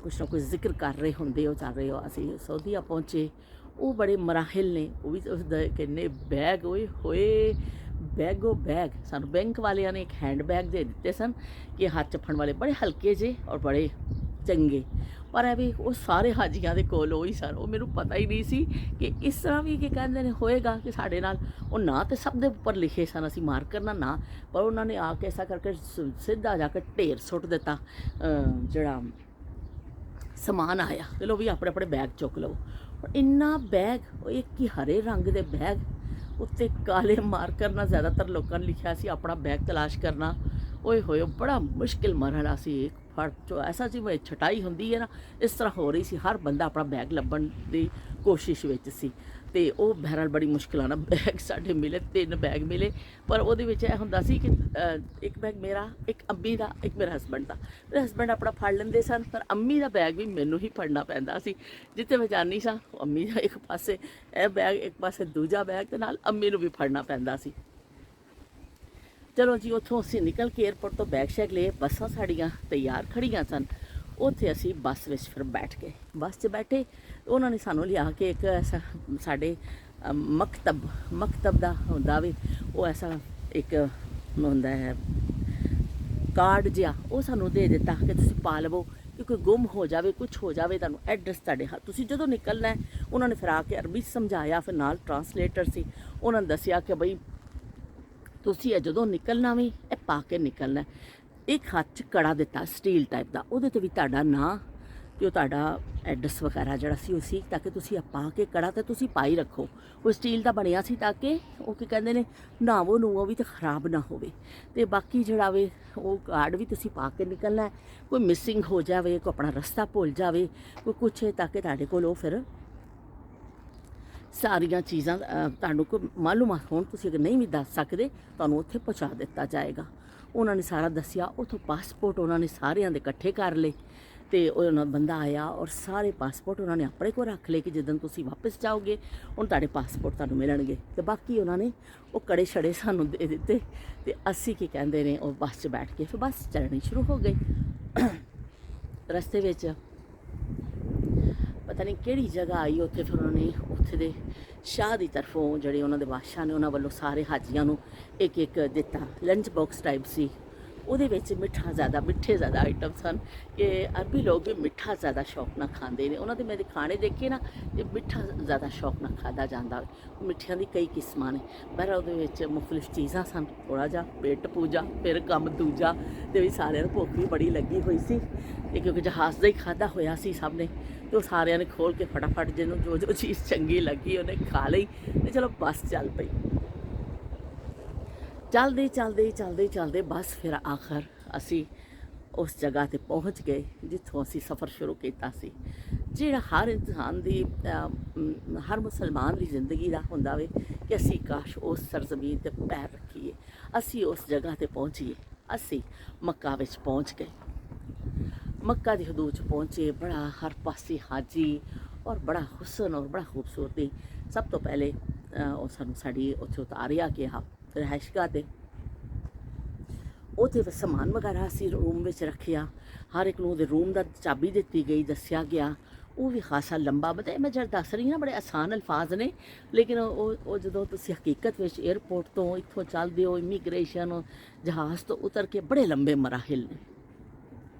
ਕੁਛ ਨਾ ਕੁਛ ਜ਼ਿਕਰ ਕਰ ਰਹੇ ਹੁੰਦੇ ਹੋ, ਚੱਲ ਰਹੇ ਹੋ। ਅਸੀਂ ਸਾਊਦੀਆ ਪਹੁੰਚੇ, ਉਹ ਬੜੇ ਮਰਾਹਿਲ ਨੇ, ਉਹ ਵੀ ਕਿੰਨੇ ਬੈਗ ਹੋਏ ਬੈਗੋ ਬੈਗ। ਸਾਨੂੰ ਬੈਂਕ ਵਾਲਿਆਂ ਨੇ ਇੱਕ ਹੈਂਡ ਬੈਗ ਦੇ ਦਿੱਤੇ ਸਨ ਕਿ ਹੱਥ ਚੱਫਣ ਵਾਲੇ, ਬੜੇ ਹਲਕੇ ਜਿਹੇ ਔਰ ਬੜੇ ਚੰਗੇ। ਪਰ ਇਹ ਵੀ ਉਹ ਸਾਰੇ ਹਾਜੀਆਂ ਦੇ ਕੋਲ ਉਹੀ ਸਨ। ਉਹ ਮੈਨੂੰ ਪਤਾ ਹੀ ਨਹੀਂ ਸੀ ਕਿ ਇਸ ਤਰ੍ਹਾਂ ਵੀ ਕਿ ਕਹਿੰਦੇ ਨੇ ਹੋਏਗਾ ਕਿ ਸਾਡੇ ਨਾਲ। ਉਹ ਨਾਂ ਤਾਂ ਸਭ ਦੇ ਉੱਪਰ ਲਿਖੇ ਸਨ, ਅਸੀਂ ਮਾਰਕਰ ਨਾਲ ਨਾਂ, ਪਰ ਉਹਨਾਂ ਨੇ ਆ ਕੇ ਐਸਾ ਕਰਕੇ ਸਿੱਧਾ ਜਾ ਕੇ ਢੇਰ ਸੁੱਟ ਦਿੱਤਾ ਜਿਹੜਾ ਸਮਾਨ ਆਇਆ। ਚਲੋ ਵੀ ਆਪਣੇ ਆਪਣੇ ਬੈਗ ਚੁੱਕ ਲਓ। ਇੰਨਾ ਬੈਗ, ਉਹ ਇੱਕ ਹੀ ਹਰੇ ਰੰਗ ਦੇ ਬੈਗ, ਉੱਤੇ ਕਾਲੇ ਮਾਰਕਰ ਨਾਲ ਜ਼ਿਆਦਾਤਰ ਲੋਕਾਂ ਨੇ ਲਿਖਿਆ ਸੀ ਆਪਣਾ ਬੈਗ ਤਲਾਸ਼ ਕਰਨਾ। ਓਏ ਹੋਏ, ਬੜਾ ਮੁਸ਼ਕਿਲ ਮਰਹਲਾ ਸੀ। ਇੱਕ ਫੜ ਚੋ ਐਸਾ ਸੀ, ਮੈਂ ਛਟਾਈ ਹੁੰਦੀ ਹੈ ਨਾ, ਇਸ ਤਰ੍ਹਾਂ ਹੋ ਰਹੀ ਸੀ। ਹਰ ਬੰਦਾ ਆਪਣਾ ਬੈਗ ਲੱਭਣ ਦੀ ਕੋਸ਼ਿਸ਼ ਵਿੱਚ ਸੀ। ਤੇ ਉਹ ਬਹਰਹਾਲ ਬੜੀ ਮੁਸ਼ਕਿਲਾਂ ਨਾਲ ਬੈਗ ਸਾਡੇ ਮਿਲੇ, 3 ਬੈਗ ਮਿਲੇ। ਪਰ ਉਹਦੇ ਵਿੱਚ ਇਹ ਹੁੰਦਾ ਸੀ ਕਿ ਇੱਕ ਬੈਗ ਮੇਰਾ, ਇੱਕ ਅੰਮੀ ਦਾ, ਇੱਕ ਮੇਰੇ ਹਸਬੈਂਡ ਦਾ। ਮੇਰੇ ਹਸਬੈਂਡ ਆਪਣਾ ਫੜ ਲੈਂਦੇ ਸਨ, ਪਰ ਅੰਮੀ ਦਾ ਬੈਗ ਵੀ ਮੈਨੂੰ ਹੀ ਫੜਨਾ ਪੈਂਦਾ ਸੀ। ਜਿੱਥੇ ਮੈਂ ਜਾਂਦੀ ਸਾਂ, ਅੰਮੀ ਦਾ ਇੱਕ ਪਾਸੇ ਇਹ ਬੈਗ, ਇੱਕ ਪਾਸੇ ਦੂਜਾ ਬੈਗ, ਤੇ ਨਾਲ ਅੰਮੀ ਨੂੰ ਵੀ ਫੜਨਾ ਪੈਂਦਾ ਸੀ। ਚਲੋ ਜੀ, ਉੱਥੋਂ ਅਸੀਂ ਨਿਕਲ ਕੇ ਏਅਰਪੋਰਟ ਤੋਂ ਬੈਗ ਸ਼ੈਗ ਲਏ। ਬੱਸਾਂ ਸਾਡੀਆਂ ਤਿਆਰ ਖੜੀਆਂ ਸਨ। ਉੱਥੇ ਅਸੀਂ ਬੱਸ ਵਿੱਚ ਫਿਰ ਬੈਠ ਗਏ। ਬੱਸ 'ਚ ਬੈਠੇ, ਉਹਨਾਂ ਨੇ ਸਾਨੂੰ ਲਿਆ ਕੇ ਇੱਕ ਐਸਾ ਸਾਡੇ ਮਕਤਬ ਦਾ ਹੁੰਦਾ ਵੇ, ਉਹ ਐਸਾ ਇੱਕ ਹੁੰਦਾ ਹੈ ਕਾਰਡ ਜਿਹਾ, ਉਹ ਸਾਨੂੰ ਦੇ ਦਿੱਤਾ ਕਿ ਤੁਸੀਂ ਪਾ ਲਵੋ ਕਿ ਕੋਈ ਗੁੰਮ ਹੋ ਜਾਵੇ, ਕੁਛ ਹੋ ਜਾਵੇ, ਤੁਹਾਨੂੰ ਐਡਰੈਸ ਤੁਹਾਡੇ ਹੱਥ, ਤੁਸੀਂ ਜਦੋਂ ਨਿਕਲਣਾ। ਉਹਨਾਂ ਨੇ ਫਿਰ ਆ ਕੇ ਅਰਬੀ ਸਮਝਾਇਆ, ਫਿਰ ਨਾਲ ਟਰਾਂਸਲੇਟਰ ਸੀ, ਉਹਨਾਂ ਨੇ ਦੱਸਿਆ ਕਿ ਬਈ ਤੁਸੀਂ ਇਹ ਜਦੋਂ ਨਿਕਲਣਾ ਵੀ ਇਹ ਪਾ ਕੇ ਨਿਕਲਣਾ। ਇੱਕ ਹੱਥ 'ਚ ਕੜਾ ਦਿੱਤਾ ਸਟੀਲ ਟਾਈਪ ਦਾ, ਉਹਦੇ 'ਤੇ ਵੀ ਤੁਹਾਡਾ ਨਾਂ ਤੇ ਉਹ ਤੁਹਾਡਾ ਐਡਰੈਸ ਵਗੈਰਾ ਜਿਹੜਾ ਸੀ ਉਹ ਸੀ, ਤਾਂ ਕਿ ਤੁਸੀਂ ਇਹ ਪਾ ਕੇ ਕੜਾ ਤੇ ਤੁਸੀਂ ਪਾਈ ਰੱਖੋ। ਉਹ ਸਟੀਲ ਦਾ ਬਣਿਆ ਸੀ ਤਾਂ ਕਿ ਉਹ ਕੀ ਕਹਿੰਦੇ ਨੇ, ਨਾਵੋ ਨੂਵੋ ਵੀ ਤਾਂ ਖਰਾਬ ਨਾ ਹੋਵੇ। ਤੇ ਬਾਕੀ ਜਿਹੜਾ ਵੇ ਉਹ ਕਾਰਡ ਵੀ ਤੁਸੀਂ ਪਾ ਕੇ ਨਿਕਲਣਾ। ਕੋਈ ਮਿਸਿੰਗ ਹੋ ਜਾਵੇ, ਕੋਈ ਆਪਣਾ ਰਸਤਾ ਭੁੱਲ ਜਾਵੇ, ਕੋਈ ਕੁਛ, ਤਾਂ ਕਿ ਤੁਹਾਡੇ ਕੋਲ ਉਹ ਫਿਰ ਸਾਰੀਆਂ ਚੀਜ਼ਾਂ ਤੁਹਾਨੂੰ ਕੋਈ ਮਾਲੂਮਾਤ ਹੋਣ, ਤੁਸੀਂ ਅਗਰ ਨਹੀਂ ਵੀ ਦੱਸ ਸਕਦੇ, ਤੁਹਾਨੂੰ ਉੱਥੇ ਪਹੁੰਚਾ ਦਿੱਤਾ ਜਾਏਗਾ। ਉਹਨਾਂ ਨੇ ਸਾਰਾ ਦੱਸਿਆ। ਉੱਥੋਂ ਪਾਸਪੋਰਟ ਉਹਨਾਂ ਨੇ ਸਾਰਿਆਂ ਦੇ ਇਕੱਠੇ ਕਰ ਲਏ, ਤੇ ਉਹਨਾਂ ਬੰਦਾ ਆਇਆ ਔਰ ਸਾਰੇ ਪਾਸਪੋਰਟ ਉਹਨਾਂ ਨੇ ਆਪਣੇ ਕੋਲ ਰੱਖ ਲਏ ਕਿ ਜਦੋਂ ਤੁਸੀਂ ਵਾਪਸ ਜਾਓਗੇ ਹੁਣ ਤੁਹਾਡੇ ਪਾਸਪੋਰਟ ਤੁਹਾਨੂੰ ਮਿਲਣਗੇ। ਤੇ ਬਾਕੀ ਉਹਨਾਂ ਨੇ ਉਹ ਕੜੇ ਛੜੇ ਸਾਨੂੰ ਦੇ ਦਿੱਤੇ। ਤੇ ਅਸੀਂ ਕੀ ਕਹਿੰਦੇ ਨੇ, ਉਹ ਬੱਸ 'ਚ ਬੈਠ ਕੇ ਫਿਰ ਬੱਸ ਚੱਲਣੀ ਸ਼ੁਰੂ ਹੋ ਗਈ। ਰਸਤੇ ਵਿੱਚ ਪਤਾ ਨਹੀਂ ਕਿਹੜੀ ਜਗ੍ਹਾ ਆਈ, ਉੱਥੇ ਫਿਰ ਉਹਨਾਂ ਨੇ ਉੱਥੇ ਦੇ ਸ਼ਾਹ ਦੀ ਤਰਫੋਂ, ਜਿਹੜੇ ਉਹਨਾਂ ਦੇ ਬਾਦਸ਼ਾਹ ਨੇ, ਉਹਨਾਂ ਵੱਲੋਂ ਸਾਰੇ ਹਾਜੀਆਂ ਨੂੰ ਇੱਕ ਇੱਕ ਦਿੱਤਾ। ਲੰਚ ਬਾਕਸ ਟਾਈਪ ਸੀ, ਉਹਦੇ ਵਿੱਚ ਮਿੱਠਾ ਜ਼ਿਆਦਾ, ਮਿੱਠੇ ਜ਼ਿਆਦਾ ਆਈਟਮ ਸਨ ਕਿ ਅਰਬੀ ਲੋਕ ਵੀ ਮਿੱਠਾ ਜ਼ਿਆਦਾ ਸ਼ੌਕ ਨਾਲ ਖਾਂਦੇ ਨੇ। ਉਹਨਾਂ ਦੇ ਮੇਰੇ ਖਾਣੇ ਦੇਖੇ ਨਾ ਤੇ ਮਿੱਠਾ ਜ਼ਿਆਦਾ ਸ਼ੌਕ ਨਾਲ ਖਾਧਾ ਜਾਂਦਾ। ਮਿੱਠਿਆਂ ਦੀ ਕਈ ਕਿਸਮਾਂ ਨੇ, ਪਰ ਉਹਦੇ ਵਿੱਚ ਮੁਖਤਲਿਫ ਚੀਜ਼ਾਂ ਸਨ। ਥੋੜ੍ਹਾ ਜਿਹਾ ਪੇਟ ਪੂਜਾ, ਫਿਰ ਕੰਮ ਦੂਜਾ, ਤੇ ਵੀ ਸਾਰਿਆਂ ਨੂੰ ਭੁੱਖ ਵੀ ਬੜੀ ਲੱਗੀ ਹੋਈ ਸੀ ਤੇ ਕਿਉਂਕਿ ਜਹਾਜ਼ ਦਾ ਹੀ ਖਾਧਾ ਹੋਇਆ ਸੀ ਸਭ ਨੇ, ਤੇ ਉਹ ਸਾਰਿਆਂ ਨੇ ਖੋਲ੍ਹ ਕੇ ਫਟਾਫਟ ਜਿਹਨੂੰ ਜੋ ਜੋ ਚੀਜ਼ ਚੰਗੀ ਲੱਗੀ ਉਹਨੇ ਖਾ ਲਈ ਤੇ ਚਲੋ ਬੱਸ ਚੱਲ ਪਈ। ਚੱਲਦੇ ਬਸ ਫਿਰ ਆਖਰ ਅਸੀਂ ਉਸ ਜਗ੍ਹਾ 'ਤੇ ਪਹੁੰਚ ਗਏ ਜਿੱਥੋਂ ਅਸੀਂ ਸਫ਼ਰ ਸ਼ੁਰੂ ਕੀਤਾ ਸੀ, ਜਿਹੜਾ ਹਰ ਇਨਸਾਨ ਦੀ ਹਰ ਮੁਸਲਮਾਨ ਦੀ ਜ਼ਿੰਦਗੀ ਦਾ ਹੁੰਦਾ ਵੇ ਕਿ ਅਸੀਂ ਕਾਸ਼ ਉਸ ਸਰਜ਼ਮੀਨ 'ਤੇ ਪੈਰ ਰੱਖੀਏ, ਅਸੀਂ ਉਸ ਜਗ੍ਹਾ 'ਤੇ ਪਹੁੰਚੀਏ। ਅਸੀਂ ਮੱਕਾ ਵਿੱਚ ਪਹੁੰਚ ਗਏ। ਮੱਕਾ ਦੀ ਹਦੂਦ 'ਚ ਪਹੁੰਚੇ, ਬੜਾ ਹਰ ਪਾਸੇ ਹਾਜੀ ਔਰ ਬੜਾ ਹੁਸਨ ਔਰ ਬੜਾ ਖੂਬਸੂਰਤੀ। ਸਭ ਤੋਂ ਪਹਿਲੇ ਉਹ ਸਾਨੂੰ ਸਾਡੀ ਉੱਥੇ ਉਤਾਰਿਆ ਗਿਆ ਰਿਹਾਇਸ਼ਗਾਹ 'ਤੇ। ਉੱਥੇ ਸਮਾਨ ਵਗੈਰਾ ਅਸੀਂ ਰੂਮ ਵਿੱਚ ਰੱਖਿਆ, ਹਰ ਇੱਕ ਨੂੰ ਉਹਦੇ ਰੂਮ ਦਾ ਚਾਬੀ ਦਿੱਤੀ ਗਈ, ਦੱਸਿਆ ਗਿਆ। ਉਹ ਵੀ ਖਾਸਾ ਲੰਬਾ, ਬਤਾ ਮੈਂ ਜਿਹੜਾ ਦੱਸ ਰਹੀ ਹਾਂ ਬੜੇ ਆਸਾਨ ਅਲਫਾਜ਼ ਨੇ, ਲੇਕਿਨ ਉਹ ਜਦੋਂ ਤੁਸੀਂ ਹਕੀਕਤ ਵਿੱਚ ਏਅਰਪੋਰਟ ਤੋਂ ਇੱਥੋਂ ਚੱਲਦੇ ਹੋ, ਇਮੀਗ੍ਰੇਸ਼ਨ ਜਹਾਜ਼ ਤੋਂ ਉਤਰ ਕੇ ਬੜੇ ਲੰਬੇ ਮਰਾਹਿਲ ਨੇ।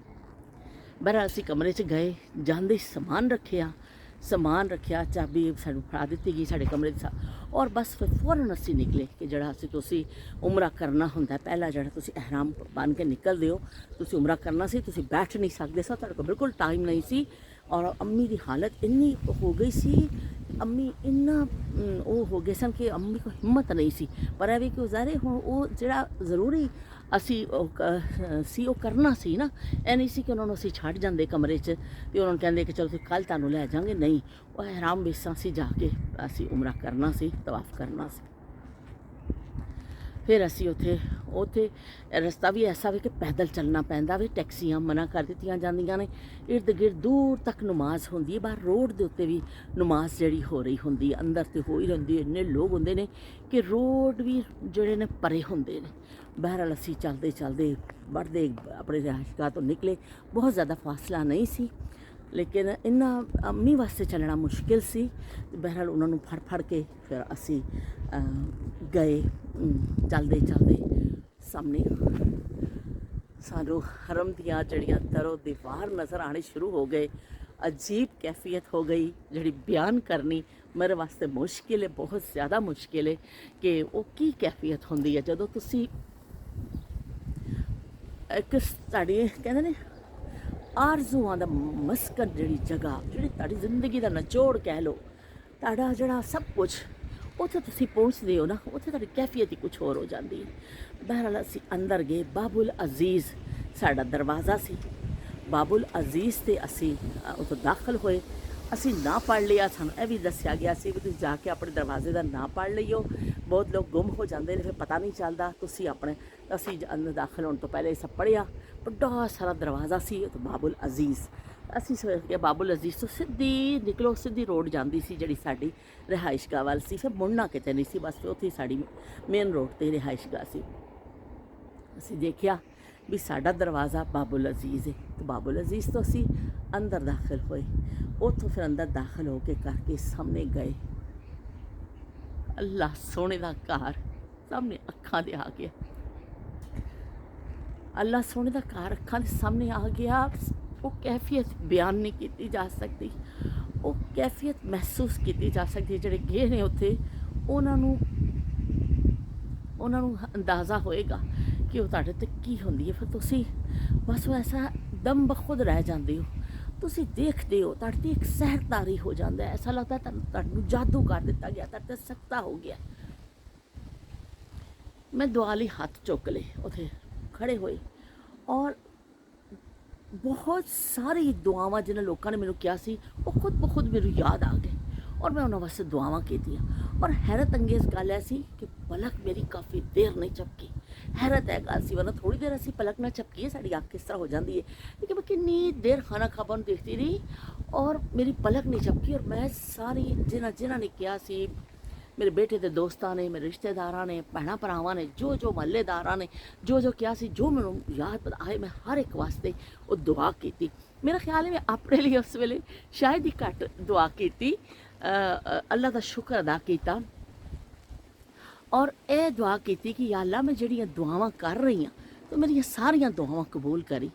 ਬਹਰਹਾਲ ਅਸੀਂ ਕਮਰੇ 'ਚ ਗਏ, ਜਾਂਦੇ ਸਮਾਨ ਰੱਖਿਆ, ਚਾਬੀ ਸਾਨੂੰ ਫੜਾ ਦਿੱਤੀ ਗਈ ਸਾਡੇ ਕਮਰੇ ਦੀ, ਔਰ ਬਸ ਫਿਰ ਫੌਰਨ ਅਸੀਂ ਨਿਕਲੇ ਕਿ ਜਿਹੜਾ ਤੁਸੀਂ ਉਮਰਾ ਕਰਨਾ ਹੁੰਦਾ, ਪਹਿਲਾਂ ਜਿਹੜਾ ਤੁਸੀਂ ਅਹਿਰਾਮ ਬਣ ਕੇ ਨਿਕਲਦੇ ਹੋ, ਤੁਸੀਂ ਉਮਰਾ ਕਰਨਾ ਸੀ, ਤੁਸੀਂ ਬੈਠ ਨਹੀਂ ਸਕਦੇ ਸੋ, ਤੁਹਾਡੇ ਕੋਲ ਬਿਲਕੁਲ ਟਾਈਮ ਨਹੀਂ ਸੀ। ਔਰ ਅੰਮੀ ਦੀ ਹਾਲਤ ਇੰਨੀ ਹੋ ਗਈ ਸੀ, ਅੰਮੀ ਇੰਨਾ ਉਹ ਹੋ ਗਏ ਸਨ ਕਿ ਅੰਮੀ ਕੋਲ ਹਿੰਮਤ ਨਹੀਂ ਸੀ। ਪਰ ਇਹ ਵੀ ਕਿ ਜ਼ਾਹਿਰ ਹੁਣ ਉਹ ਜਿਹੜਾ ਜ਼ਰੂਰੀ ਅਸੀਂ ਉਹ ਕਰਨਾ ਸੀ ਨਾ, ਇਹ ਨਹੀਂ ਸੀ ਕਿ ਉਹਨਾਂ ਨੂੰ ਅਸੀਂ ਛੱਡ ਜਾਂਦੇ ਕਮਰੇ 'ਚ ਅਤੇ ਉਹਨਾਂ ਨੂੰ ਕਹਿੰਦੇ ਕਿ ਚਲੋ ਤੁਸੀਂ ਕੱਲ੍ਹ ਤੁਹਾਨੂੰ ਲੈ ਜਾਵਾਂਗੇ। ਨਹੀਂ, ਉਹ ਅਹਿਰਾਮ ਬੇਸਾਂ ਸੀ, ਜਾ ਕੇ ਅਸੀਂ ਉਮਰਾ ਕਰਨਾ ਸੀ, ਤਵਾਫ ਕਰਨਾ ਸੀ। ਫਿਰ ਅਸੀਂ ਉੱਥੇ ਰਸਤਾ ਵੀ ਐਸਾ ਵੀ ਕਿ ਪੈਦਲ ਚੱਲਣਾ ਪੈਂਦਾ ਵੇ, ਟੈਕਸੀਆਂ ਮਨਾ ਕਰ ਦਿੱਤੀਆਂ ਜਾਂਦੀਆਂ ਨੇ। ਇਰਦ ਗਿਰਦ ਦੂਰ ਤੱਕ ਨਮਾਜ਼ ਹੁੰਦੀ ਹੈ, ਬਾਹਰ ਰੋਡ ਦੇ ਉੱਤੇ ਵੀ ਨਮਾਜ਼ ਜਿਹੜੀ ਹੋ ਰਹੀ ਹੁੰਦੀ ਹੈ, ਅੰਦਰ ਤੇ ਹੋ ਹੀ ਰਹਿੰਦੀ ਹੈ। ਇੰਨੇ ਲੋਕ ਹੁੰਦੇ ਨੇ ਕਿ ਰੋਡ ਵੀ ਜਿਹੜੇ ਨੇ ਪਰੇ ਹੁੰਦੇ ਨੇ। ਬਹਰਹਾਲ ਅਸੀਂ ਚੱਲਦੇ ਵੜਦੇ ਆਪਣੇ ਰਿਹਾਇਸ਼ਗਾਹ ਤੋਂ ਨਿਕਲੇ। ਬਹੁਤ ਜ਼ਿਆਦਾ ਫਾਸਲਾ ਨਹੀਂ ਸੀ, ਲੇਕਿਨ ਇੰਨਾ ਅੰਮੀ ਵਾਸਤੇ ਚੱਲਣਾ ਮੁਸ਼ਕਿਲ ਸੀ। ਬਹਰਹਾਲ ਉਹਨਾਂ ਨੂੰ ਫੜ ਕੇ ਫਿਰ ਅਸੀਂ ਗਏ। ਚੱਲਦੇ ਸਾਹਮਣੇ ਸਾਨੂੰ ਹਰਮ ਦੀਆਂ ਜਿਹੜੀਆਂ ਦਰੋ ਦੀਵਾਰ ਨਜ਼ਰ ਆਉਣੇ ਸ਼ੁਰੂ ਹੋ ਗਏ। ਅਜੀਬ ਕੈਫੀਅਤ ਹੋ ਗਈ ਜਿਹੜੀ ਬਿਆਨ ਕਰਨੀ ਮੇਰੇ ਵਾਸਤੇ ਮੁਸ਼ਕਿਲ ਹੈ, ਬਹੁਤ ਜ਼ਿਆਦਾ ਮੁਸ਼ਕਿਲ ਹੈ ਕਿ ਉਹ ਕੀ ਕੈਫੀਅਤ ਹੁੰਦੀ ਹੈ ਜਦੋਂ ਤੁਸੀਂ ਇੱਕ ਤੁਹਾਡੀ ਕਹਿੰਦੇ ਨੇ ਆਰਜ਼ੂਆਂ ਦਾ ਮਸਕਨ, ਜਿਹੜੀ ਜਗ੍ਹਾ, ਜਿਹੜੀ ਤੁਹਾਡੀ ਜ਼ਿੰਦਗੀ ਦਾ ਨਿਚੋੜ ਕਹਿ ਲਓ, ਤੁਹਾਡਾ ਜਿਹੜਾ ਸਭ ਕੁਛ, ਉੱਥੇ ਤੁਸੀਂ ਪਹੁੰਚਦੇ ਹੋ ਨਾ, ਉੱਥੇ ਤੁਹਾਡੀ ਕੈਫੀਅਤ ਹੀ ਕੁਛ ਹੋਰ ਹੋ ਜਾਂਦੀ ਹੈ। ਬਹਰਹਾਲ ਅਸੀਂ ਅੰਦਰ ਗਏ। ਬਾਬੁਲ ਅਜ਼ੀਜ਼ ਸਾਡਾ ਦਰਵਾਜ਼ਾ ਸੀ, ਬਾਬੁਲ ਅਜ਼ੀਜ਼ 'ਤੇ ਅਸੀਂ ਉੱਥੋਂ ਦਾਖਲ ਹੋਏ। ਅਸੀਂ ਨਾਂ ਪੜ੍ਹ ਲਿਆ, ਸਾਨੂੰ ਇਹ ਵੀ ਦੱਸਿਆ ਗਿਆ ਸੀ ਵੀ ਤੁਸੀਂ ਜਾ ਕੇ ਆਪਣੇ ਦਰਵਾਜ਼ੇ ਦਾ ਨਾਂ ਪੜ੍ਹ ਲਈਓ। ਬਹੁਤ ਲੋਕ ਗੁੰਮ ਹੋ ਜਾਂਦੇ ਨੇ, ਫਿਰ ਪਤਾ ਨਹੀਂ ਚੱਲਦਾ। ਅਸੀਂ ਅੰਦਰ ਦਾਖਲ ਹੋਣ ਤੋਂ ਪਹਿਲੇ ਇਹ ਸਭ ਪੜ੍ਹਿਆ। ਵੱਡਾ ਸਾਰਾ ਦਰਵਾਜ਼ਾ ਸੀ ਉੱਥੇ ਬਾਬੁਲ ਅਜ਼ੀਜ਼। ਅਸੀਂ ਸੋਚ ਕੇ ਬਾਬੁਲ ਅਜ਼ੀਜ਼ ਤੋਂ ਸਿੱਧੀ ਨਿਕਲੋ, ਸਿੱਧੀ ਰੋਡ ਜਾਂਦੀ ਸੀ ਜਿਹੜੀ ਸਾਡੀ ਰਿਹਾਇਸ਼ਗਾਹ ਵੱਲ ਸੀ। ਫਿਰ ਮੁੜਨਾ ਕਿਤੇ ਨਹੀਂ ਸੀ, ਬਸ ਉੱਥੇ ਸਾਡੀ ਮੇਨ ਰੋਡ 'ਤੇ ਰਿਹਾਇਸ਼ਗਾਹ ਸੀ। ਅਸੀਂ ਦੇਖਿਆ ਵੀ ਸਾਡਾ ਦਰਵਾਜ਼ਾ ਬਾਬੁਲ ਅਜ਼ੀਜ਼ ਹੈ, ਤੇ ਬਾਬੁਲ ਅਜ਼ੀਜ਼ ਤੋਂ ਅਸੀਂ ਅੰਦਰ ਦਾਖਲ ਹੋਏ। ਉੱਥੋਂ ਫਿਰ ਅੰਦਰ ਦਾਖਲ ਹੋ ਕੇ ਕਰਕੇ ਸਾਹਮਣੇ ਗਏ। ਅੱਲਾ ਸੋਹਣੇ ਦਾ ਘਰ ਸਾਹਮਣੇ ਅੱਖਾਂ ਦੇ ਆ ਗਿਆ। ਅੱਲਾ ਸੋਹਣੇ ਦਾ ਘਰ ਅੱਖਾਂ ਦੇ ਸਾਹਮਣੇ ਆ ਗਿਆ। ਉਹ ਕੈਫੀਅਤ ਬਿਆਨ ਨਹੀਂ ਕੀਤੀ ਜਾ ਸਕਦੀ, ਉਹ ਕੈਫੀਅਤ ਮਹਿਸੂਸ ਕੀਤੀ ਜਾ ਸਕਦੀ। ਜਿਹੜੇ ਗਏ ਨੇ ਉੱਥੇ ਉਹਨਾਂ ਨੂੰ ਅੰਦਾਜ਼ਾ ਹੋਏਗਾ ਕਿ ਉਹ ਤੁਹਾਡੇ 'ਤੇ ਕੀ ਹੁੰਦੀ ਹੈ। ਫਿਰ ਤੁਸੀਂ ਬਸ ਉਹ ਐਸਾ ਦਮ ਬਖੁਦ ਰਹਿ ਜਾਂਦੇ ਹੋ। ਤੁਸੀਂ ਦੇਖਦੇ ਹੋ, ਤੁਹਾਡੇ 'ਤੇ ਇੱਕ ਸਹਿਰਤਾਰੀ ਹੋ ਜਾਂਦਾ, ਐਸਾ ਲੱਗਦਾ ਤੁਹਾਨੂੰ ਜਾਦੂ ਕਰ ਦਿੱਤਾ ਗਿਆ, ਤੁਹਾਡੇ 'ਤੇ ਸਖਤਾ ਹੋ ਗਿਆ। ਮੈਂ ਦੁਆ ਲਈ ਹੱਥ ਚੁੱਕ ਲਏ, ਉੱਥੇ ਖੜੇ ਹੋਏ, ਔਰ ਬਹੁਤ ਸਾਰੀ ਦੁਆਵਾਂ ਜਿਹਨਾਂ ਲੋਕਾਂ ਨੇ ਮੈਨੂੰ ਕਿਹਾ ਸੀ ਉਹ ਖੁਦ ਬ ਖੁਦ ਮੈਨੂੰ ਯਾਦ ਆ ਗਏ, ਔਰ ਮੈਂ ਉਹਨਾਂ ਵਾਸਤੇ ਦੁਆਵਾਂ ਕੀਤੀਆਂ। ਔਰ ਹੈਰਤ ਅੰਗੇਜ਼ ਗੱਲ ਐ ਸੀ ਕਿ ਪਲਕ ਮੇਰੀ ਕਾਫੀ ਦੇਰ ਨਹੀਂ ਝਪਕੀ। ਹੈਰਤ ਹੈ ਗੱਲ ਸੀ, ਵਰਨਾ ਥੋੜ੍ਹੀ ਦੇਰ ਅਸੀਂ ਪਲਕ ਨਾ ਝਪਕੀਏ ਸਾਡੀ ਅੱਖ ਕਿਸ ਤਰ੍ਹਾਂ ਹੋ ਜਾਂਦੀ ਹੈ। ਲੇਕਿਨ ਮੈਂ ਕਿੰਨੀ ਦੇਰ ਖਾਣਾ ਖਾਬਾ ਨੂੰ ਦੇਖਦੀ ਰਹੀ ਔਰ ਮੇਰੀ ਪਲਕ ਨਹੀਂ ਝਪਕੀ। ਔਰ ਮੈਂ ਸਾਰੀ ਜਿਨ੍ਹਾਂ ਨੇ ਕਿਹਾ ਸੀ, ਮੇਰੇ ਬੇਟੇ ਦੇ ਦੋਸਤਾਂ ਨੇ, ਮੇਰੇ ਰਿਸ਼ਤੇਦਾਰਾਂ ਨੇ, ਭੈਣਾਂ ਭਰਾਵਾਂ ਨੇ, ਜੋ ਮਹੱਲੇਦਾਰਾਂ ਨੇ ਜੋ ਕਿਹਾ ਸੀ, ਜੋ ਮੈਨੂੰ ਯਾਦ ਆਏ, ਮੈਂ ਹਰ ਇੱਕ ਵਾਸਤੇ ਉਹ ਦੁਆ ਕੀਤੀ। ਮੇਰਾ ਖਿਆਲ ਹੈ ਮੈਂ ਆਪਣੇ ਲਈ ਉਸ ਵੇਲੇ ਸ਼ਾਇਦ ਹੀ ਘੱਟ ਦੁਆ ਕੀਤੀ, ਅੱਲਾ ਦਾ ਸ਼ੁਕਰ ਅਦਾ ਕੀਤਾ ਔਰ ਇਹ ਦੁਆ ਕੀਤੀ ਕਿ ਯਾ ਅੱਲਾ ਮੈਂ ਜਿਹੜੀਆਂ ਦੁਆਵਾਂ ਕਰ ਰਹੀ ਹਾਂ तो मेरियां सारियां दुआवां कबूल करी।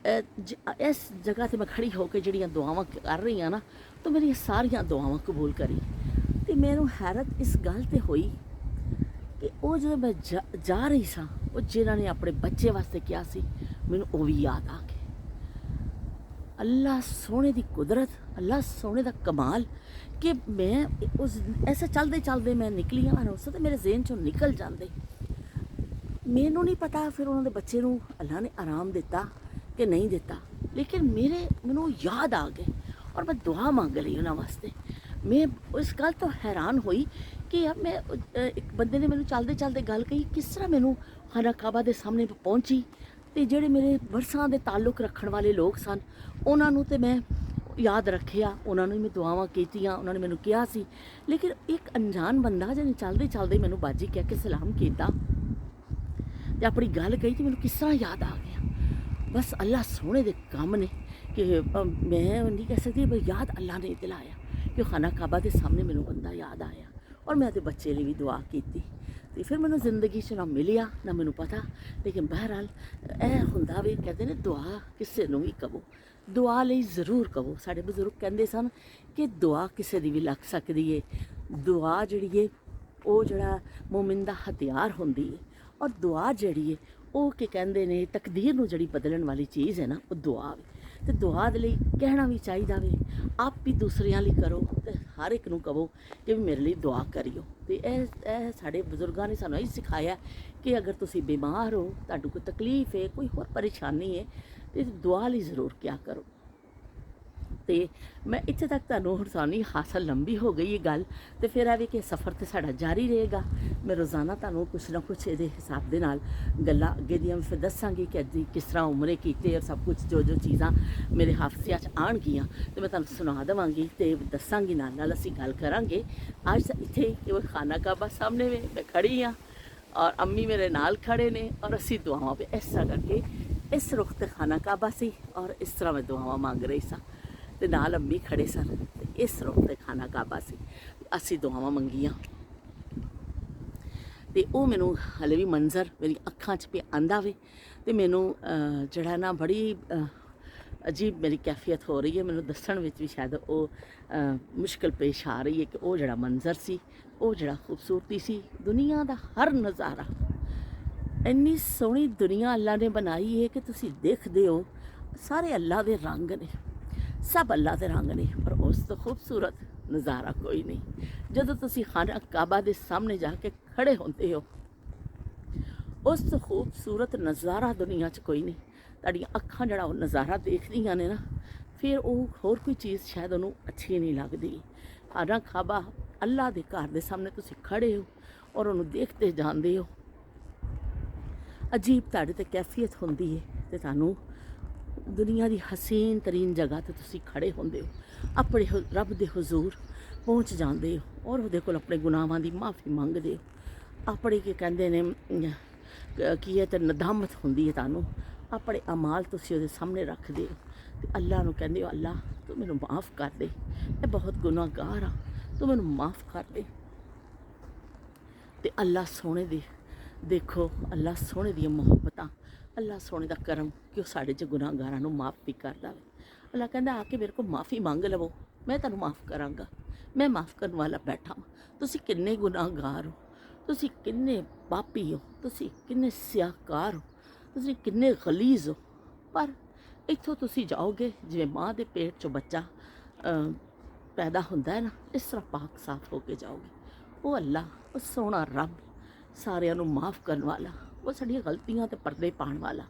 इस जगह ते मैं खड़ी होकर ਜਿਹੜੀਆਂ ਦੁਆਵਾਂ कर रही हाँ ना, तो मेरियां सारियां दुआवां कबूल करी। तो मैनू हैरत इस गल ते होई कि वो जो मैं जा रही सा, वो जिन्होंने ने अपने बच्चे वास्ते किया सी, मैनू वो भी याद आ गए। अल्लाह सोने की कुदरत, अल्लाह सोने का कमाल कि मैं उस ऐसे चलते चलते मैं निकली हाँ उस तो मेरे जेहन चों निकल जाते। मैनू नहीं पता फिर उन्होंने बच्चे नू अल्लाह ने आराम दिता कि नहीं दिता, लेकिन मैनू याद आ गए और मैं दुआ मंग ली उन्होंने वास्ते। मैं इस गल तो हैरान हुई कि यार मैं एक बंदे ने मैनू चलते चलते गल कही, किस तरह मैनू खाना काबा के सामने पहुँची। तो जोड़े मेरे वरसां के ताल्लुक रखने वाले लोग सन, उन्होंने तो मैं याद रखिया, उन्होंने मैं दुआवां कीतियां, उन्होंने मैनू कहा सी। लेकिन एक अनजान बंदा जिन्हें चलते चलते मैनू बाजी कह के सलाम किया तो अपनी गल कही, तो मैनू किस तरह याद आ गया। बस अल्लाह सोने दे काम ने कि मैं नहीं कह सकती, पर याद अल्लाह ने दिलाया कि खाना काबा के सामने मैनू बंदा याद आया और मैं तो बच्चे लिए भी दुआ की। तो फिर मैनू जिंदगी च ना मिलिया ना मैनू पता, लेकिन बहरहाल यह होंदा वे, कहते हैं दुआ किसी नूं भी कवो, दुआ लई जरूर कवो। साडे बजुर्ग कहते सन कि दुआ किसी दी भी लग सकती है। दुआ जिहड़ी है वो जिहड़ा मोमिन दा हथियार होंदी है, और दुआ जिहड़ी है वो कि कहंदे ने तकदीर नूं जिहड़ी बदलण वाली चीज़ है ना, वो दुआ वे। तो दुआ दे लई कहना भी चाहिदा वे, आप भी दूसरियां लई करो, तो हर एक नूं कहो कि मेरे लिए दुआ करियो। तो यह साडे बजुर्गां ने सानूं यही सिखाया कि अगर तुसीं बीमार हो, तुहानूं कोई तकलीफ है, कोई होर परेशानी है, तो दुआ लई जरूर क्या करो। तो मैं इत्थे तक तुहानूं हरसानी हासल लंबी हो गई ये गल, तो फिर आवे कि सफ़र तो साडा जारी रहेगा। मैं रोज़ाना तुहानूं कुछ ना कुछ ये हिसाब दे नाल गल्लां अगे दियां फिर दसांगी कि अज किस तरह उमरे कीते और सब कुछ जो जो चीज़ां मेरे हाफसिया च आउणगियां तो मैं तुहानूं सुना देवांगी ते दसांगी, नाल नाल असीं गल करांगे। अज इत्थे खाना काबा सामने मैं खड़ी हाँ और अम्मी मेरे नाल खड़े ने और असीं दुआवां पे इस तरह करके इस रुख ते खाना काबा सी और इस तरह मैं दुआवां मंग रही सा ते नाल अम्मी खड़े सन ते इस रुख ते खाना काबा सी, असीं दुआवां मंगियां। तो वो मैनू हले भी मंजर मेरी अखां च पे आंदा वे, तो मैनू जड़ा ना बड़ी अजीब मेरी कैफियत हो रही है। मैनू दस्सण विच भी शायद वो मुश्किल पेश आ रही है कि वो जड़ा मंजर सी, वो जड़ा खूबसूरती सी, दुनिया दा हर नज़ारा, इन्नी सोहनी दुनिया अल्लाह ने बनाई है कि तुसीं देखदे हो सारे अल्लाह दे रंग ने, सब अल्लाह दे रंग ने, पर उस तो खूबसूरत नज़ारा कोई नहीं। जदों तुसीं खाना काबा दे सामने जाके खड़े होंदे हो, उस तो खूबसूरत नज़ारा दुनिया च कोई नहीं। तुहाडीआं अखां जड़ा नज़ारा देखदियां ने ना, फिर वो होर कोई चीज़ शायद उन्होंने अच्छी नहीं लगती। खाना काबा अल्लाह दे घर दे सामने तुसीं खड़े हो और उन्होंने देखते जांदे हो, अजीब तुहाडे ते कैफियत होंदी है। तो तुहानूं दुनिया की हसीन तरीन जगह ते तुसीं खड़े होंदे हो, अपने रब दे हुजूर पहुँच जाते हो और उहदे कोल अपने गुनाहां की माफ़ी मंगदे हो। अपने के कहंदे ने की है, तो नदामत होंदी है, तुहानूं अपने अमाल तुसीं उहदे सामने रखदे हो ते अल्लाह नूं कहंदे हो, अल्लाह तू मैनूं माफ़ कर दे, मैं बहुत गुनाहगार हाँ, तू मैनूं माफ़ कर दे। ते अल्लाह सोने दे देखो, अल्लाह सोने दी मुहब्बतां, अल्लाह सोने दा करम कि वह साढ़े च गुनाहगारां नूं माफ़ भी करदा वे। अल्लाह कहंदा आके मेरे को माफ़ी मंग लवो, मैं तुहानूं माफ़ करांगा, मैं माफ़ करने वाला बैठा हाँ। तुसीं किन्ने गुनाहगार हो, तुसीं किन्ने पापी हो, तुसीं किन्ने सियाहकार हो, तुसीं किन्ने गलीज़ हो, पर इत्थों तुसीं जाओगे जिवें माँ दे पेट चों बच्चा पैदा होंदा है ना, इस तरह पाक साफ होके जाओगे। वो अल्लाह, वो सोहना रब, सारियां नूं माफ़ करने वाला, वो साडियां गलतियां ते पर्दे पाण वाला।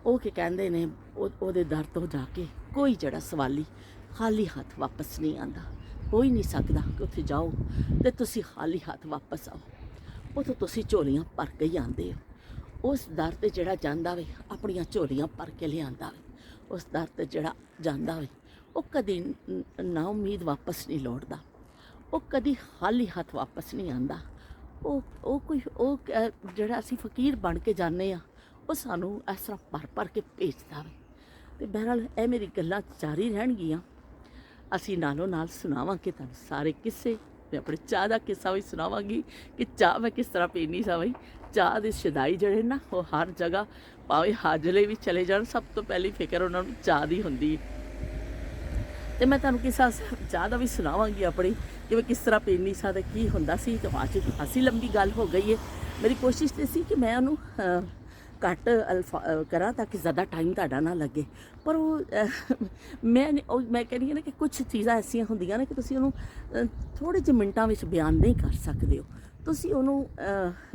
वो कि कहंदे ने ओहदे दर तो जाके कोई जड़ा सवाली खाली हाथ वापस नहीं आंदा, हो ही नहीं सकदा कि उत्थे जाओ ते तुसीं खाली हाथ वापस आओ। उत्थों तुसीं झोलियां भर के ही आंदे हो। उस दर ते जड़ा जांदा वे अपनियां झोलियां भर के लिआंदा वे। उस दर ते जड़ा जांदा वे वो कदी ना उम्मीद वापस नहीं लौटदा, वो कदी खाली हाथ वापस नहीं आंदा। वो कोई जड़ा असीं फकीर बन के जाने आ, वो सानूं इस तरह भर भर के भेजदा वे। ते बहरहाल ये मेरी गल्लां जारी रहणगियां, असीं नालों नाल सुणावांगे तुहानूं सारे किस्से ਆਪਣੇ ਚਾਹ ਦਾ ਕਿੱਸਾ ਵੀ ਸੁਣਾਵਾਂਗੀ ਕਿ ਚਾਹ ਮੈਂ ਕਿਸ ਤਰ੍ਹਾਂ ਪੀਂਦੀ ਸਾਂ ਬਈ। ਚਾਹ ਦੇ ਸ਼ਦਾਈ ਜਿਹੜੇ ਨਾ ਉਹ ਹਰ ਜਗ੍ਹਾ ਭਾਵੇਂ ਹਾਜਲੇ ਵੀ ਚਲੇ ਜਾਣ, ਸਭ ਤੋਂ ਪਹਿਲੀ ਫਿਕਰ ਉਹਨਾਂ ਨੂੰ ਚਾਹ ਦੀ ਹੁੰਦੀ ਹੈ। ਤੇ ਮੈਂ ਤੁਹਾਨੂੰ ਕਿੱਸਾ ਚਾਹ ਦਾ ਵੀ ਸੁਣਾਵਾਂਗੀ ਆਪਣੀ, ਕਿ ਮੈਂ ਕਿਸ ਤਰ੍ਹਾਂ ਪੀਂਦੀ ਸਾਂ ਤੇ ਕੀ ਹੁੰਦਾ ਸੀ। ਤੇ ਬਾਅਦ 'ਚ ਕਾਫੀ ਲੰਬੀ ਗੱਲ ਹੋ ਗਈ ਹੈ। ਮੇਰੀ ਕੋਸ਼ਿਸ਼ ਤੇ ਸੀ ਕਿ ਮੈਂ ਉਹਨੂੰ ਘੱਟ ਕਰਾਂ ਤਾਂ ਕਿ ਜ਼ਿਆਦਾ ਟਾਈਮ ਤੁਹਾਡਾ ਨਾ ਲੱਗੇ, ਪਰ ਉਹ ਮੈਂ ਕਹਿੰਦੀ ਹਾਂ ਨਾ ਕਿ ਕੁਝ ਚੀਜ਼ਾਂ ਐਸੀਆਂ ਹੁੰਦੀਆਂ ਨੇ ਕਿ ਤੁਸੀਂ ਉਹਨੂੰ ਥੋੜ੍ਹੇ ਜਿਹੇ ਮਿੰਟਾਂ ਵਿੱਚ ਬਿਆਨ ਨਹੀਂ ਕਰ ਸਕਦੇ ਹੋ। ਤੁਸੀਂ ਉਹਨੂੰ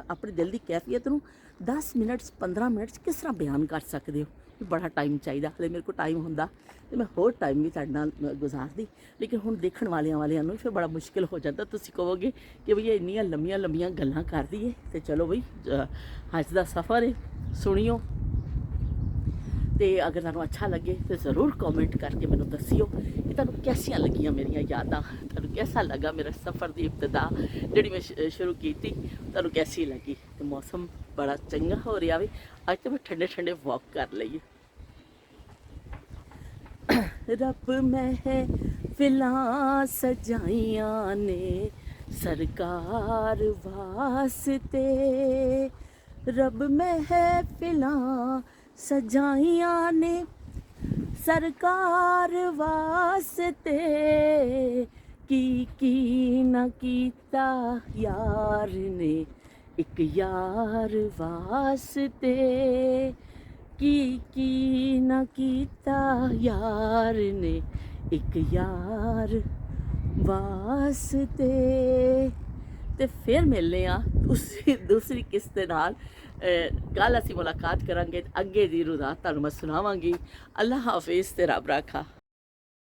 ਆਪਣੇ ਦਿਲ ਦੀ ਕੈਫੀਅਤ ਨੂੰ 10 ਮਿੰਟ 15 ਮਿੰਟ 'ਚ ਕਿਸ ਤਰ੍ਹਾਂ ਬਿਆਨ ਕਰ ਸਕਦੇ ਹੋ। ਬੜਾ ਟਾਈਮ ਚਾਹੀਦਾ, ਹਲੇ ਮੇਰੇ ਕੋਲ ਟਾਈਮ ਹੁੰਦਾ ਤੇ ਮੈਂ ਹੋਰ ਟਾਈਮ ਵੀ ਤੁਹਾਡੇ ਨਾਲ ਗੁਜ਼ਾਰਦੀ, ਲੇਕਿਨ ਹੁਣ ਦੇਖਣ ਵਾਲਿਆਂ ਨੂੰ ਫਿਰ ਬੜਾ ਮੁਸ਼ਕਿਲ ਹੋ ਜਾਂਦਾ। ਤੁਸੀਂ ਕਹੋਗੇ ਕਿ ਬਈ ਇਹ ਇੰਨੀਆਂ ਲੰਮੀਆਂ ਗੱਲਾਂ ਕਰਦੀ ਏ। ਤੇ ਚਲੋ ਬਈ ਅੱਜ ਦਾ ਸਫ਼ਰ ਹੈ, ਸੁਣਿਓ। ਤੇ ਅਗਰ ਤੁਹਾਨੂੰ ਅੱਛਾ ਲੱਗੇ ਤਾਂ ਜ਼ਰੂਰ ਕਮੈਂਟ ਕਰਕੇ ਮੈਨੂੰ ਦੱਸਿਓ ਕਿ ਤੁਹਾਨੂੰ ਕੈਸੀਆਂ ਲੱਗੀਆਂ ਮੇਰੀਆਂ ਯਾਦਾਂ, ਤੁਹਾਨੂੰ ਕੈਸਾ ਲੱਗਾ ਮੇਰਾ ਸਫ਼ਰ ਦੀ ਇਬਤਦਾ ਜਿਹੜੀ ਮੈਂ ਸ਼ੁਰੂ ਕੀਤੀ, ਤੁਹਾਨੂੰ ਕੈਸੀ ਲੱਗੀ। ਤੇ ਮੌਸਮ ਬੜਾ ਚੰਗਾ ਹੋ ਰਿਹਾ ਵੇ, ਅੱਜ ਤਾਂ ਮੈਂ ਠੰਡੇ ਵਾਕ ਕਰ ਲਈਏ। ਰੱਬ ਮਹਿਫਿਲਾਂ ਸਜਾਈਆਂ ਨੇ ਸਰਕਾਰ ਵਾਸਤੇ, ਰੱਬ ਮਹਿਫਿਲਾਂ ਸਜਾਈਆਂ ਨੇ ਸਰਕਾਰ ਵਾਸਤੇ, ਕੀ ਨਾ ਕੀਤਾ ਯਾਰ ਨੇ ਇੱਕ ਯਾਰ ਵਾਸਤੇ, ਕੀ ਨਾ ਕੀਤਾ ਯਾਰ ਨੇ ਇੱਕ ਯਾਰ ਵਾਸਤੇ। ਤੇ ਫਿਰ ਮਿਲਨੇ ਆ ਦੂਸਰੀ ਕਿਸ਼ਤ ਦੇ ਨਾਲ। ਕੱਲ੍ਹ ਅਸੀਂ ਮੁਲਾਕਾਤ ਕਰਾਂਗੇ, ਅੱਗੇ ਦੀ ਰੁਜ਼ਾ ਤੁਹਾਨੂੰ ਮੈਂ ਸੁਣਾਵਾਂਗੀ। ਅੱਲਾ ਹਾਫਿਜ਼ ਤੇ ਰੱਬ ਰਾਖਾ।